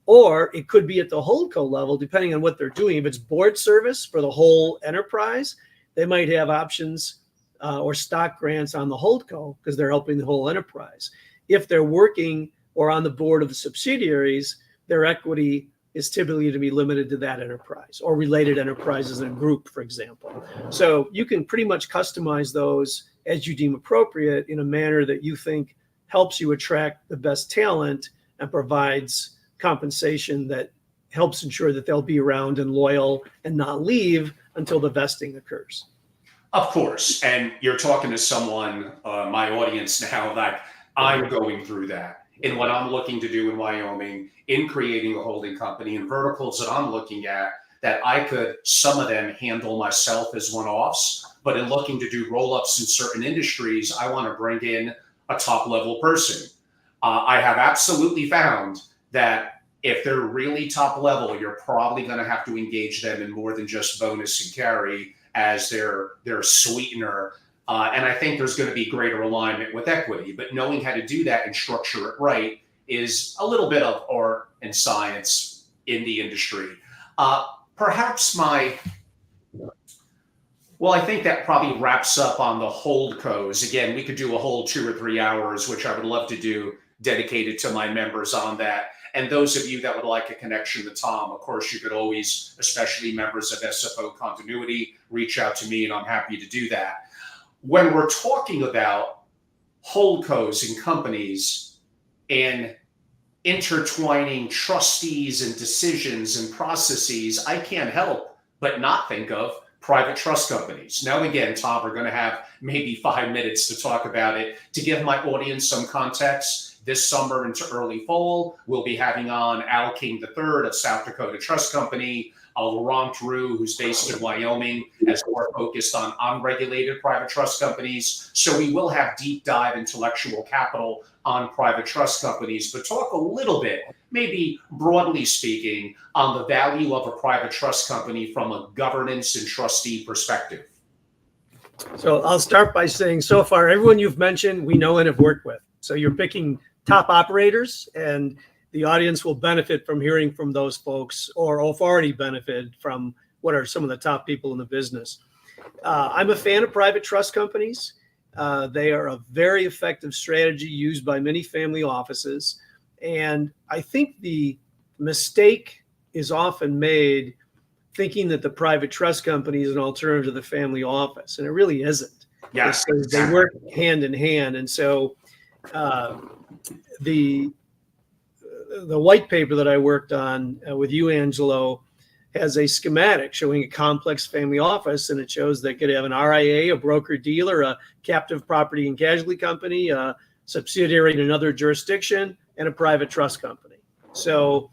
or it could be at the HoldCo level, depending on what they're doing. If it's board service for the whole enterprise, they might have options or stock grants on the HoldCo because they're helping the whole enterprise. If they're working or on the board of the subsidiaries, their equity is typically to be limited to that enterprise or related enterprises in a group, for example. So you can pretty much customize those as you deem appropriate in a manner that you think helps you attract the best talent and provides compensation that helps ensure that they'll be around and loyal and not leave until the vesting occurs. Of course. And you're talking to someone, my audience now, that I'm going through that in what I'm looking to do in Wyoming, in creating a holding company, and verticals that I'm looking at that I could, some of them, handle myself as one-offs. But in looking to do roll-ups in certain industries, I want to bring in a top-level person. I have absolutely found that if they're really top level, you're probably going to have to engage them in more than just bonus and carry as their sweetener. And I think there's going to be greater alignment with equity. But knowing how to do that and structure it right is a little bit of art and science in the industry. Perhaps well, I think that probably wraps up on the HoldCos. Again, we could do a whole 2 or 3 hours, which I would love to do, dedicated to my members on that. And those of you that would like a connection to Tom, of course, you could always, especially members of SFO Continuity, reach out to me, and I'm happy to do that. When we're talking about HoldCos and companies and intertwining trustees and decisions and processes, I can't help but not think of private trust companies. Now, again, Tom, we're going to have maybe 5 minutes to talk about it. To give my audience some context, this summer into early fall, we'll be having on Al King III of South Dakota Trust Company, Laurent Drew, who's based in Wyoming, as we're focused on unregulated private trust companies. So we will have deep dive intellectual capital on private trust companies, but talk a little bit, maybe broadly speaking, on the value of a private trust company from a governance and trustee perspective. So I'll start by saying, so far, everyone you've mentioned, we know and have worked with. So you're picking top operators, and the audience will benefit from hearing from those folks, or have already benefited from what are some of the top people in the business. I'm a fan of private trust companies. They are a very effective strategy used by many family offices. And I think the mistake is often made thinking that the private trust company is an alternative to the family office, and it really isn't. Yes, They work hand in hand. And so the white paper that I worked on with you, Angelo, has a schematic showing a complex family office, and it shows they could have an RIA, a broker dealer, a captive property and casualty company, a subsidiary in another jurisdiction, and a private trust company. So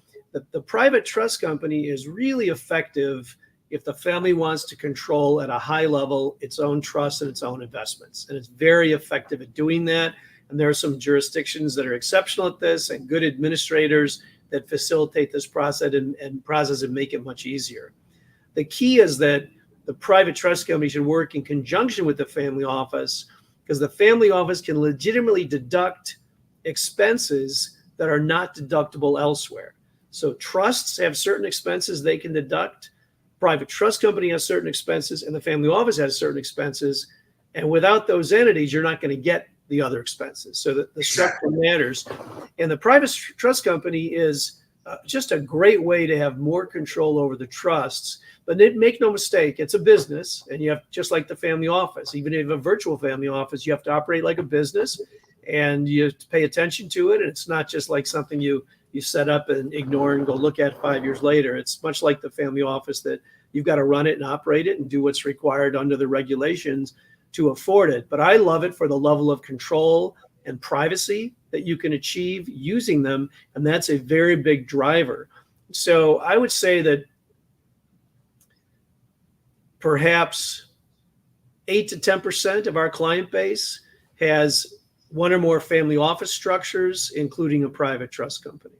the private trust company is really effective if the family wants to control at a high level its own trust and its own investments. And it's very effective at doing that. And there are some jurisdictions that are exceptional at this, and good administrators that facilitate this process and make it much easier. The key is that the private trust company should work in conjunction with the family office, because the family office can legitimately deduct expenses that are not deductible elsewhere. So trusts have certain expenses they can deduct, private trust company has certain expenses, and the family office has certain expenses. And without those entities, you're not going to get the other expenses. So the structure matters. And the private trust company is just a great way to have more control over the trusts. But make no mistake, it's a business, and you have, just like the family office, even if you have a virtual family office, you have to operate like a business. and you have to pay attention to it. And it's not just like something you set up and ignore and go look at 5 years later. It's much like the family office that you've got to run it and operate it and do what's required under the regulations to afford it. But I love it for the level of control and privacy that you can achieve using them. And that's a very big driver. So I would say that perhaps 8 to 10% of our client base has one or more family office structures, including a private trust company.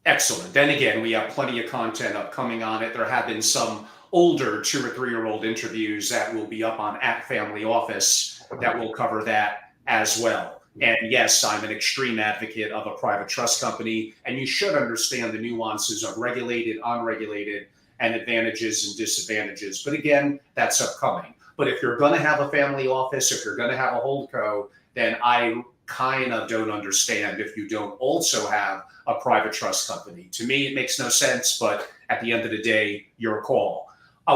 Excellent. Then again, we have plenty of content upcoming on it. There have been some older 2 or 3 year old interviews that will be up on @FamilyOffice that will cover that as well. And yes, I'm an extreme advocate of a private trust company, and you should understand the nuances of regulated, unregulated, and advantages and disadvantages. But again, that's upcoming. But if you're going to have a family office, if you're going to have a HoldCo, then I kind of don't understand if you don't also have a private trust company. To me, it makes no sense, but at the end of the day, your call.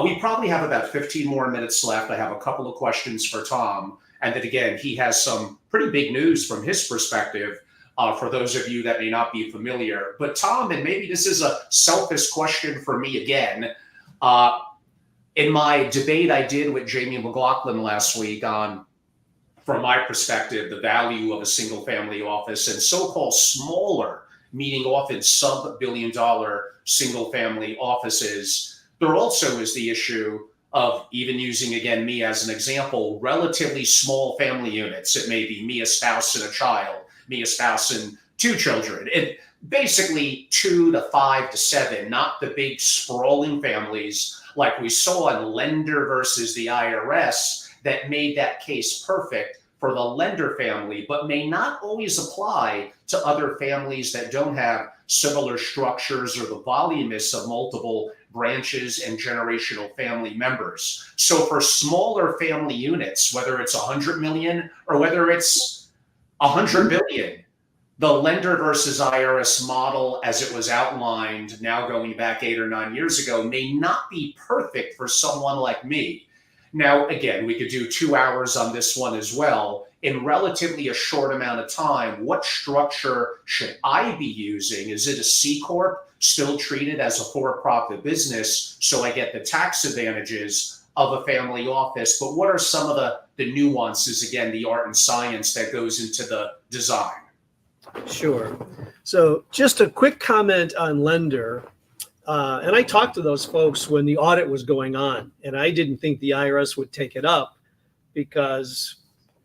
We probably have about 15 more minutes left. I have a couple of questions for Tom. And then again, he has some pretty big news from his perspective for those of you that may not be familiar. But Tom, and maybe this is a selfish question for me again, in my debate I did with Jamie McLaughlin last week on, from my perspective, the value of a single family office and so-called smaller, meaning often sub-billion-dollar single family offices, there also is the issue of, even using, again, me as an example, relatively small family units. It may be me, a spouse, and a child, me, a spouse, and 2 children. It basically 2 to 5 to 7, not the big sprawling families like we saw in Lender versus the IRS that made that case perfect for the lender family, but may not always apply to other families that don't have similar structures or the voluminous of multiple branches and generational family members. So for smaller family units, whether it's 100 million or whether it's 100 billion, the lender versus IRS model, as it was outlined now going back 8 or 9 years ago, may not be perfect for someone like me. Now, again, we could do 2 hours on this one as well. In relatively a short amount of time, what structure should I be using? Is it a C-Corp, still treated as a for-profit business, so I get the tax advantages of a family office? But what are some of the nuances, again, the art and science that goes into the design? Sure. So just a quick comment on lender. And I talked to those folks when the audit was going on, and I didn't think the IRS would take it up because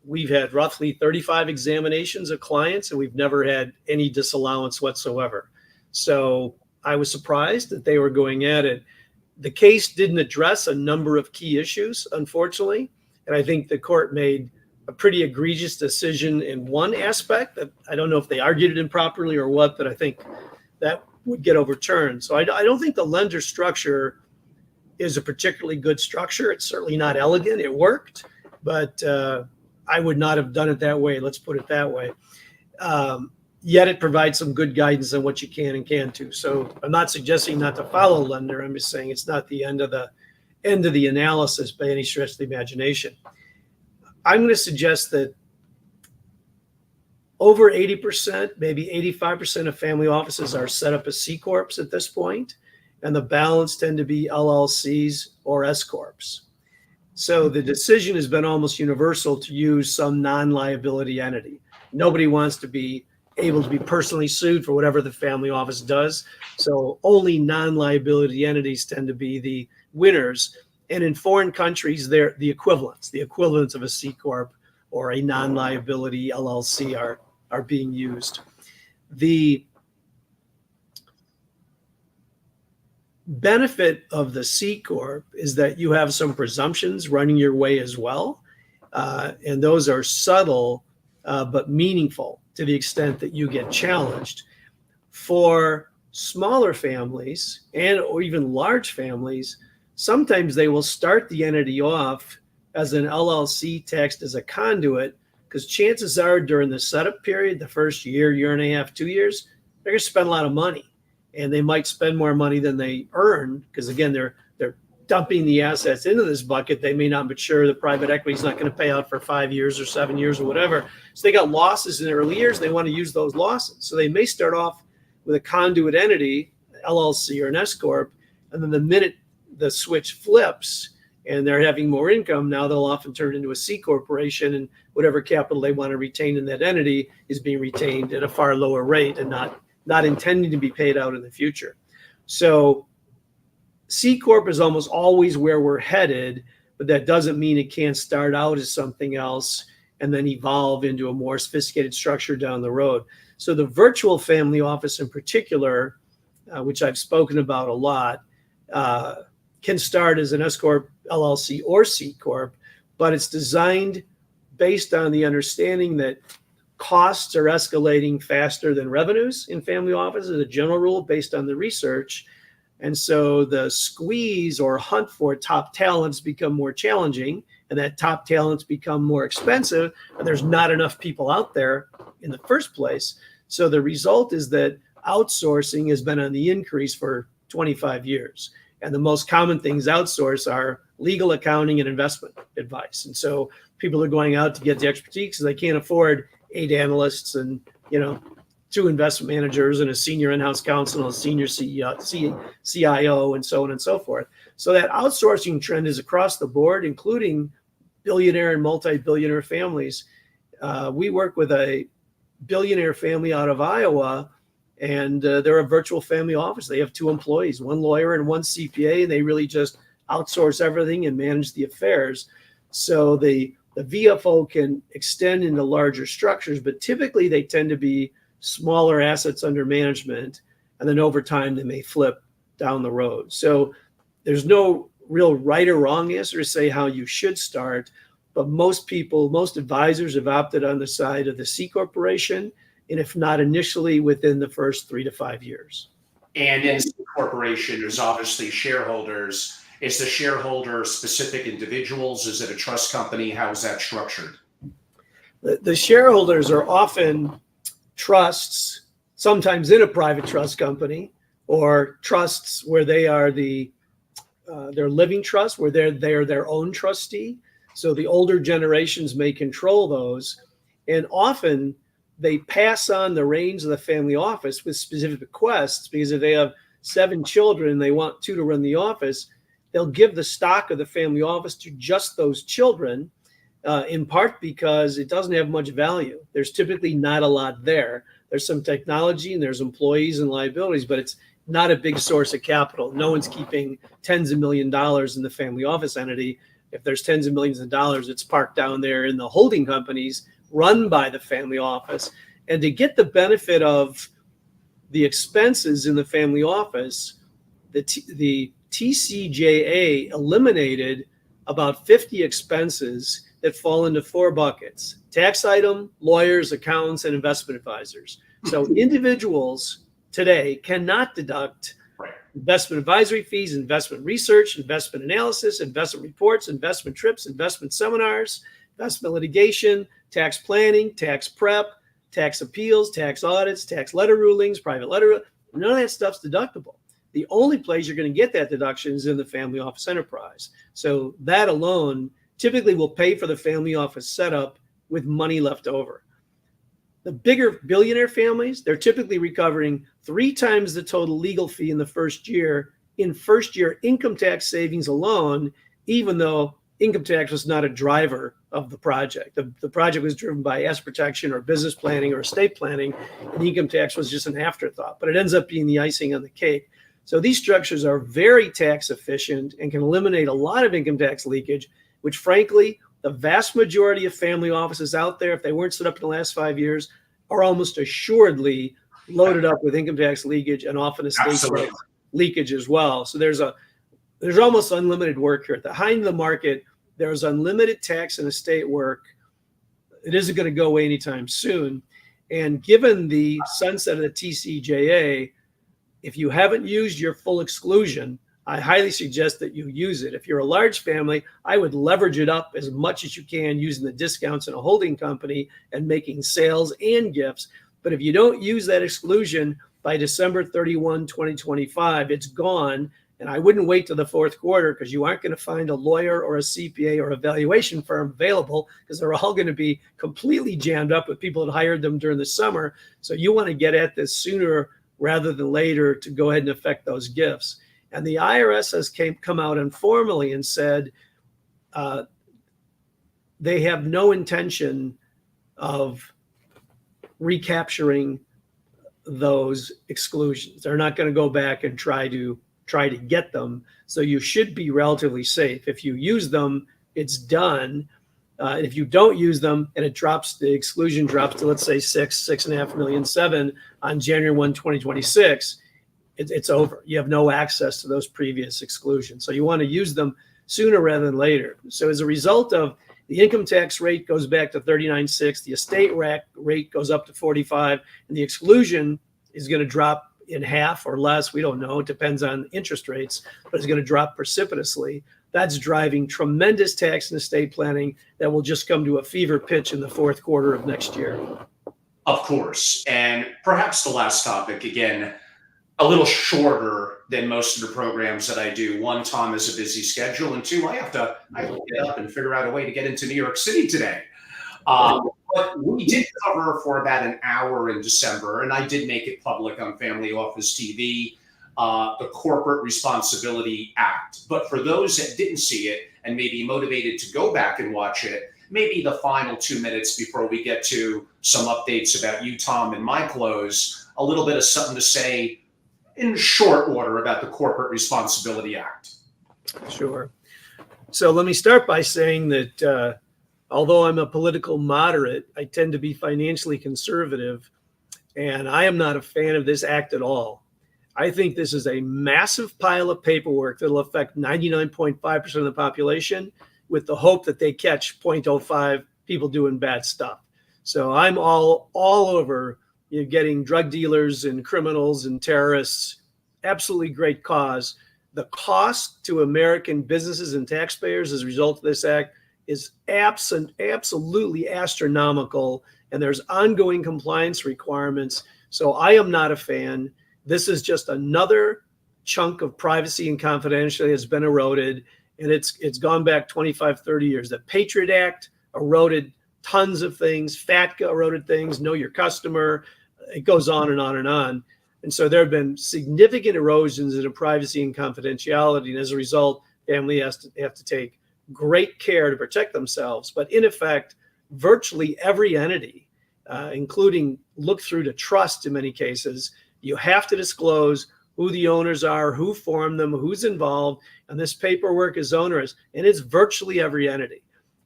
we've had roughly 35 examinations of clients and we've never had any disallowance whatsoever. So I was surprised that they were going at it. The case didn't address a number of key issues, unfortunately. And I think the court made a pretty egregious decision in one aspect that I don't know if they argued it improperly or what, but I think that would get overturned. So I don't think the lender structure is a particularly good structure. It's certainly not elegant. It worked, but I would not have done it that way. Let's put it that way. Yet it provides some good guidance on what you can and can't do. So I'm not suggesting not to follow lender. I'm just saying it's not the end of the analysis by any stretch of the imagination. I'm going to suggest that over 80%, maybe 85% of family offices are set up as C-Corps at this point, and the balance tend to be LLCs or S-Corps. So the decision has been almost universal to use some non-liability entity. Nobody wants to be able to be personally sued for whatever the family office does. So only non-liability entities tend to be the winners. And in foreign countries, they're the equivalents of a C-Corp or a non-liability LLC are being used. The benefit of the C-Corp is that you have some presumptions running your way as well. And those are subtle, but meaningful to the extent that you get challenged. For smaller families or even large families, sometimes they will start the entity off as an LLC taxed as a conduit, because chances are during the setup period, the first year and a half, 2 years, they're going to spend a lot of money. And they might spend more money than they earn because, again, they're dumping the assets into this bucket, they may not mature. The private equity is not going to pay out for 5 years or 7 years or whatever. So they got losses in the early years. They want to use those losses. So they may start off with a conduit entity, LLC or an S-Corp, and then the minute the switch flips and they're having more income, now they'll often turn into a C corporation, and whatever capital they want to retain in that entity is being retained at a far lower rate and not intending to be paid out in the future. So C Corp is almost always where we're headed, but that doesn't mean it can't start out as something else and then evolve into a more sophisticated structure down the road. So the virtual family office in particular, which I've spoken about a lot, can start as an S-Corp, LLC, or C-Corp, but it's designed based on the understanding that costs are escalating faster than revenues in family offices, as a general rule based on the research. And so the squeeze or hunt for top talents become more challenging, and that top talents become more expensive, and there's not enough people out there in the first place. So the result is that outsourcing has been on the increase for 25 years. And the most common things outsourced are legal, accounting, and investment advice. And so people are going out to get the expertise because they can't afford 8 analysts and 2 investment managers and a senior in-house counsel and a senior CIO and so on and so forth. So that outsourcing trend is across the board, including billionaire and multi-billionaire families. We work with a billionaire family out of Iowa, and they're a virtual family office. They have 2 employees, 1 lawyer and 1 CPA, and they really just outsource everything and manage the affairs. So the VFO can extend into larger structures, but typically they tend to be smaller assets under management, and then over time they may flip down the road. So there's no real right or wrong answer to say how you should start, but most advisors have opted on the side of the C corporation, and if not initially, within the first 3 to 5 years. And in C corporation, there's obviously shareholders. Is the shareholder specific individuals? Is it a trust company? How is that structured? The shareholders are often trusts, sometimes in a private trust company, or trusts where they are their living trust, where they're their own trustee. So the older generations may control those, and often they pass on the reins of the family office with specific requests, because if they have 7 children and they want 2 to run the office, they'll give the stock of the family office to just those children, in part because it doesn't have much value. There's typically not a lot there. There's some technology and there's employees and liabilities, but it's not a big source of capital. No one's keeping tens of millions of dollars in the family office entity. If there's tens of millions of dollars, it's parked down there in the holding companies run by the family office. And to get the benefit of the expenses in the family office, the TCJA eliminated about 50 expenses that fall into 4 buckets: tax item, lawyers, accountants, and investment advisors. So individuals today cannot deduct investment advisory fees, investment research, investment analysis, investment reports, investment trips, investment seminars, investment litigation, tax planning, tax prep, tax appeals, tax audits, tax letter rulings, private letter. None of that stuff's deductible. The only place you're going to get that deduction is in the family office enterprise. So that alone typically will pay for the family office setup with money left over. The bigger billionaire families, they're typically recovering 3 times the total legal fee in the first year in first-year income tax savings alone, even though income tax was not a driver of the project. The project was driven by S protection or business planning or estate planning, and income tax was just an afterthought, but it ends up being the icing on the cake. So these structures are very tax efficient and can eliminate a lot of income tax leakage, which frankly, the vast majority of family offices out there, if they weren't set up in the last 5 years, are almost assuredly loaded up with income tax leakage and often estate tax leakage as well. So there's almost unlimited work here. At the high end of the market, there's unlimited tax and estate work. It isn't going to go away anytime soon. And given the sunset of the TCJA, if you haven't used your full exclusion, I highly suggest that you use it. If you're a large family, I would leverage it up as much as you can using the discounts in a holding company and making sales and gifts. But if you don't use that exclusion by December 31, 2025, it's gone. And I wouldn't wait till the fourth quarter, because you aren't going to find a lawyer or a CPA or a valuation firm available, because they're all going to be completely jammed up with people that hired them during the summer. So you want to get at this sooner rather than later to go ahead and affect those gifts. And the IRS has come out informally and said they have no intention of recapturing those exclusions. They're not going to go back and try to get them. So you should be relatively safe. If you use them, it's done. If you don't use them and it drops, the exclusion drops to, let's say, 6.5 million, 7 on January 1, 2026, it's over. You have no access to those previous exclusions. So you want to use them sooner rather than later. So as a result of the income tax rate goes back to 39.6, the estate rate goes up to 45, and the exclusion is going to drop in half or less. We don't know. It depends on interest rates, but it's going to drop precipitously. That's driving tremendous tax and estate planning that will just come to a fever pitch in the fourth quarter of next year. Of course. And perhaps the last topic, again, a little shorter than most of the programs that I do. One, Tom has a busy schedule, and two, I have to get up and figure out a way to get into New York City today. But we did cover for about an hour in December, and I did make it public on Family Office TV, the Corporate Responsibility Act. But for those that didn't see it and may be motivated to go back and watch it, maybe the final 2 minutes before we get to some updates about you, Tom, and my close, a little bit of something to say in short order about the Corporate Responsibility Act. Sure. So let me start by saying that although I'm a political moderate, I tend to be financially conservative, and I am not a fan of this act at all. I think this is a massive pile of paperwork that will affect 99.5% of the population, with the hope that they catch 0.05 people doing bad stuff. So I'm all over getting drug dealers and criminals and terrorists. Absolutely great cause. The cost to American businesses and taxpayers as a result of this act is absolutely astronomical, and there's ongoing compliance requirements. So I am not a fan. This is just another chunk of privacy and confidentiality has been eroded, and it's gone back 25, 30 years. The Patriot Act eroded tons of things. FATCA eroded things. Know your customer. It goes on and on and on. And so there have been significant erosions in privacy and confidentiality, and as a result, families have to take great care to protect themselves. But in effect, virtually every entity, including look through to trust in many cases, you have to disclose who the owners are, who formed them, who's involved, and this paperwork is onerous, and it's virtually every entity.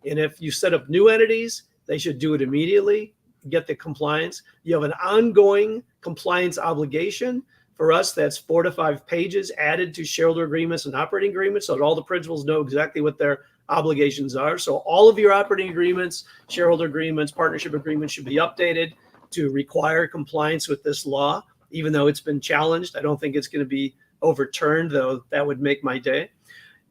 And if you set up new entities, they should do it immediately, get the compliance. You have an ongoing compliance obligation. For us, that's 4 to 5 pages added to shareholder agreements and operating agreements, so that all the principals know exactly what their obligations are. So all of your operating agreements, shareholder agreements, partnership agreements should be updated to require compliance with this law. Even though it's been challenged, I don't think it's going to be overturned, though that would make my day.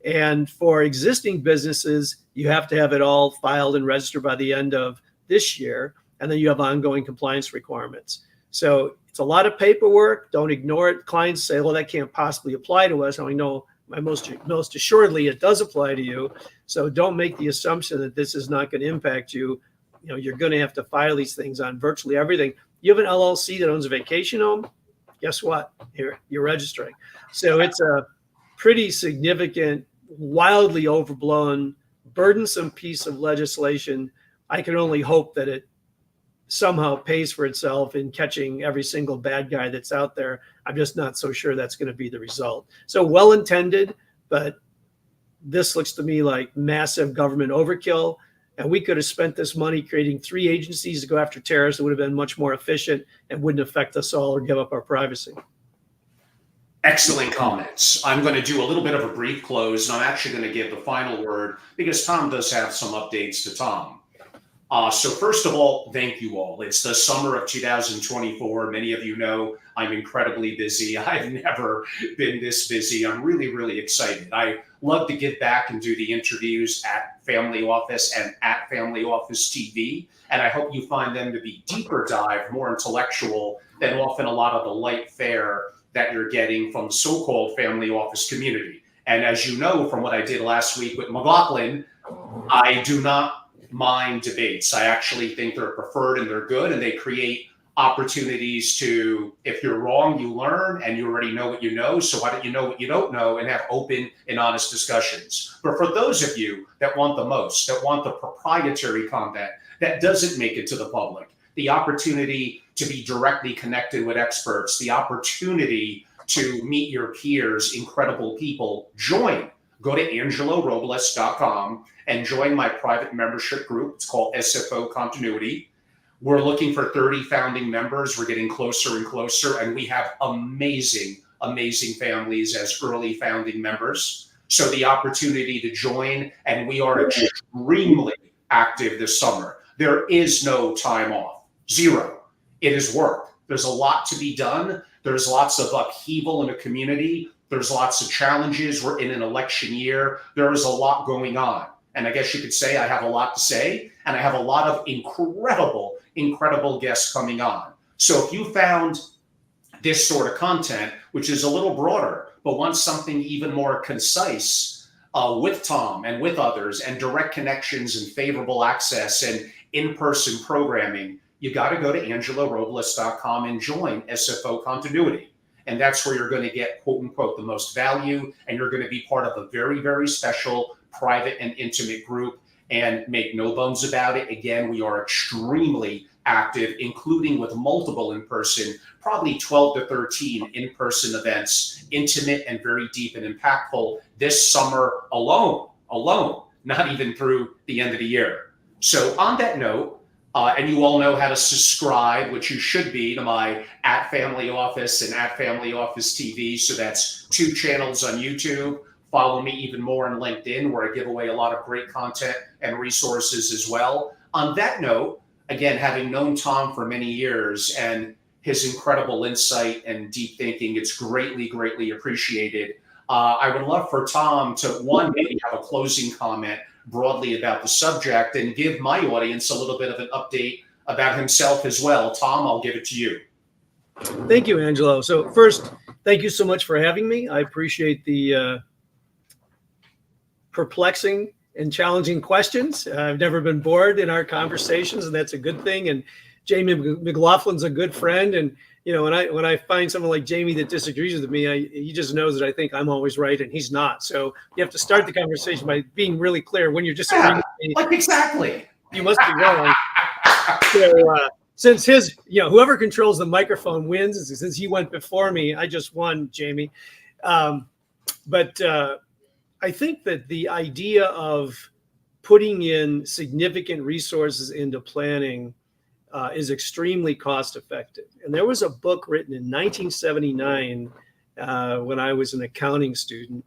And for existing businesses, you have to have it all filed and registered by the end of this year, and then you have ongoing compliance requirements. So it's a lot of paperwork. Don't ignore it. Clients say, well, that can't possibly apply to us. And I know most assuredly it does apply to you. So don't make the assumption that this is not going to impact you. You're going to have to file these things on virtually everything. You have an LLC that owns a vacation home, guess what? You're registering. So it's a pretty significant, wildly overblown, burdensome piece of legislation. I can only hope that it somehow pays for itself in catching every single bad guy that's out there. I'm just not so sure that's going to be the result. So well intended, but this looks to me like massive government overkill. And we could have spent this money creating 3 agencies to go after terrorists that would have been much more efficient and wouldn't affect us all or give up our privacy. Excellent comments. I'm going to do a little bit of a brief close, and I'm actually going to give the final word because Tom does have some updates to Tom. So first of all, thank you all. It's the summer of 2024. Many of you know I'm incredibly busy. I've never been this busy. I'm really, really excited. I love to give back and do the interviews at Family Office and at Family Office TV. And I hope you find them to be deeper dive, more intellectual than often a lot of the light fare that you're getting from the so-called Family Office community. And as you know from what I did last week with McLaughlin, I do not mind debates. I actually think they're preferred and they're good, and they create opportunities to, if you're wrong, you learn, and you already know what you know. So why don't you know what you don't know and have open and honest discussions? But for those of you that want the most, that want the proprietary content that doesn't make it to the public, the opportunity to be directly connected with experts, the opportunity to meet your peers, incredible people, join. Go to angelorobles.com and join my private membership group. It's called SFO Continuity. We're looking for 30 founding members. We're getting closer and closer, and we have amazing, amazing families as early founding members. So the opportunity to join, and we are extremely active this summer. There is no time off, zero. It is work. There's a lot to be done. There's lots of upheaval in the community. There's lots of challenges. We're in an election year. There is a lot going on. And I guess you could say I have a lot to say, and I have a lot of incredible, incredible guests coming on. So if you found this sort of content, which is a little broader, but wants something even more concise with Tom and with others and direct connections and favorable access and in-person programming, you got to go to angelorobles.com and join SFO Continuity. And that's where you're going to get, quote unquote, the most value. And you're going to be part of a very, very special private and intimate group. And make no bones about it. Again, we are extremely active, including with multiple in-person, probably 12 to 13 in-person events, intimate and very deep and impactful this summer alone, not even through the end of the year. So on that note, and you all know how to subscribe, which you should be, to my at Family Office and at Family Office TV. So that's 2 channels on YouTube. Follow me even more on LinkedIn, where I give away a lot of great content and resources as well. On that note, again, having known Tom for many years and his incredible insight and deep thinking, it's greatly, greatly appreciated. I would love for Tom to, one, maybe have a closing comment broadly about the subject and give my audience a little bit of an update about himself as well. Tom, I'll give it to you. Thank you, Angelo. So first, thank you so much for having me. I appreciate the perplexing and challenging questions. I've never been bored in our conversations, and that's a good thing. And Jamie McLaughlin's a good friend. And, you know, when I find someone like Jamie that disagrees with me, he just knows that I think I'm always right and he's not. So you have to start the conversation by being really clear. When you're disagreeing with me, like exactly, you must be wrong. So since whoever controls the microphone wins, since he went before me, I just won, Jamie. But I think that the idea of putting in significant resources into planning is extremely cost effective. And there was a book written in 1979 when I was an accounting student,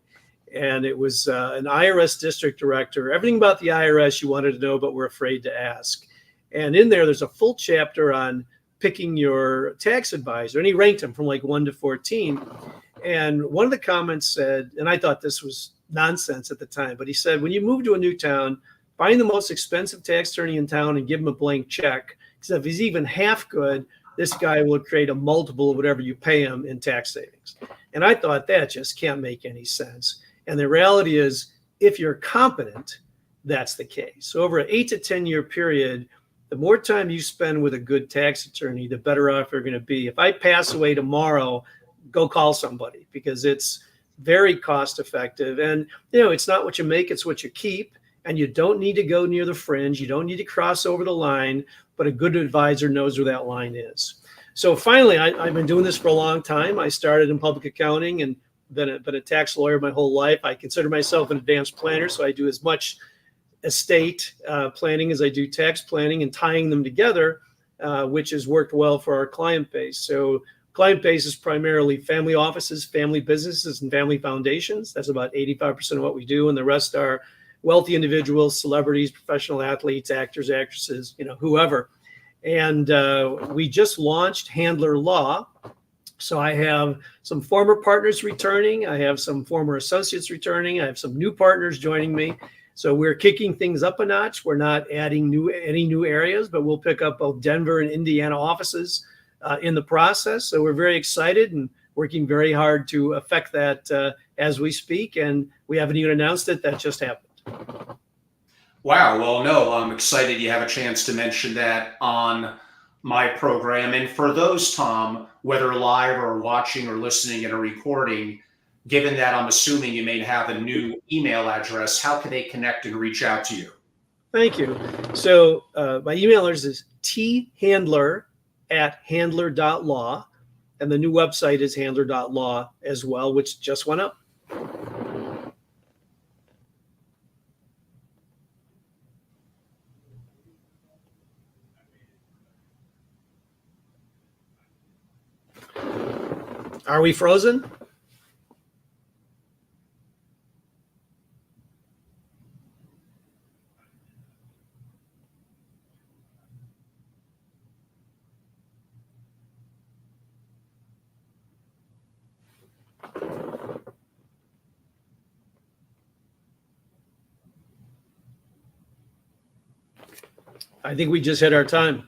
and it was an IRS district director. Everything about the IRS you wanted to know, but were afraid to ask. And in there's a full chapter on picking your tax advisor, and he ranked them from like 1 to 14. And one of the comments said, and I thought this was nonsense at the time, but he said, when you move to a new town, find the most expensive tax attorney in town and give him a blank check. Because if he's even half good, this guy will create a multiple of whatever you pay him in tax savings. And I thought that just can't make any sense. And the reality is, if you're competent, that's the case. So over an 8 to 10 year period, the more time you spend with a good tax attorney, the better off you're going to be. If I pass away tomorrow, go call somebody, because it's very cost effective. And, you know, it's not what you make, it's what you keep. And you don't need to go near the fringe. You don't need to cross over the line, but a good advisor knows where that line is. So finally, I've been doing this for a long time. I started in public accounting and been a tax lawyer my whole life. I consider myself an advanced planner, so I do as much estate planning as I do tax planning, and tying them together, which has worked well for our client base. So client base is primarily family offices, family businesses, and family foundations. That's about 85% of what we do. And the rest are wealthy individuals, celebrities, professional athletes, actors, actresses, whoever. And we just launched Handler Law. So I have some former partners returning. I have some former associates returning. I have some new partners joining me. So we're kicking things up a notch. We're not adding any new areas, but we'll pick up both Denver and Indiana offices in the process. So we're very excited and working very hard to affect that as we speak. And we haven't even announced it. That just happened. Wow. Well, no, I'm excited you have a chance to mention that on my program. And for those, Tom, whether live or watching or listening in a recording, given that I'm assuming you may have a new email address, how can they connect and reach out to you? Thank you. So my email address is thandler@handler.law. And the new website is handler.law as well, which just went up. Are we frozen? I think we just hit our time.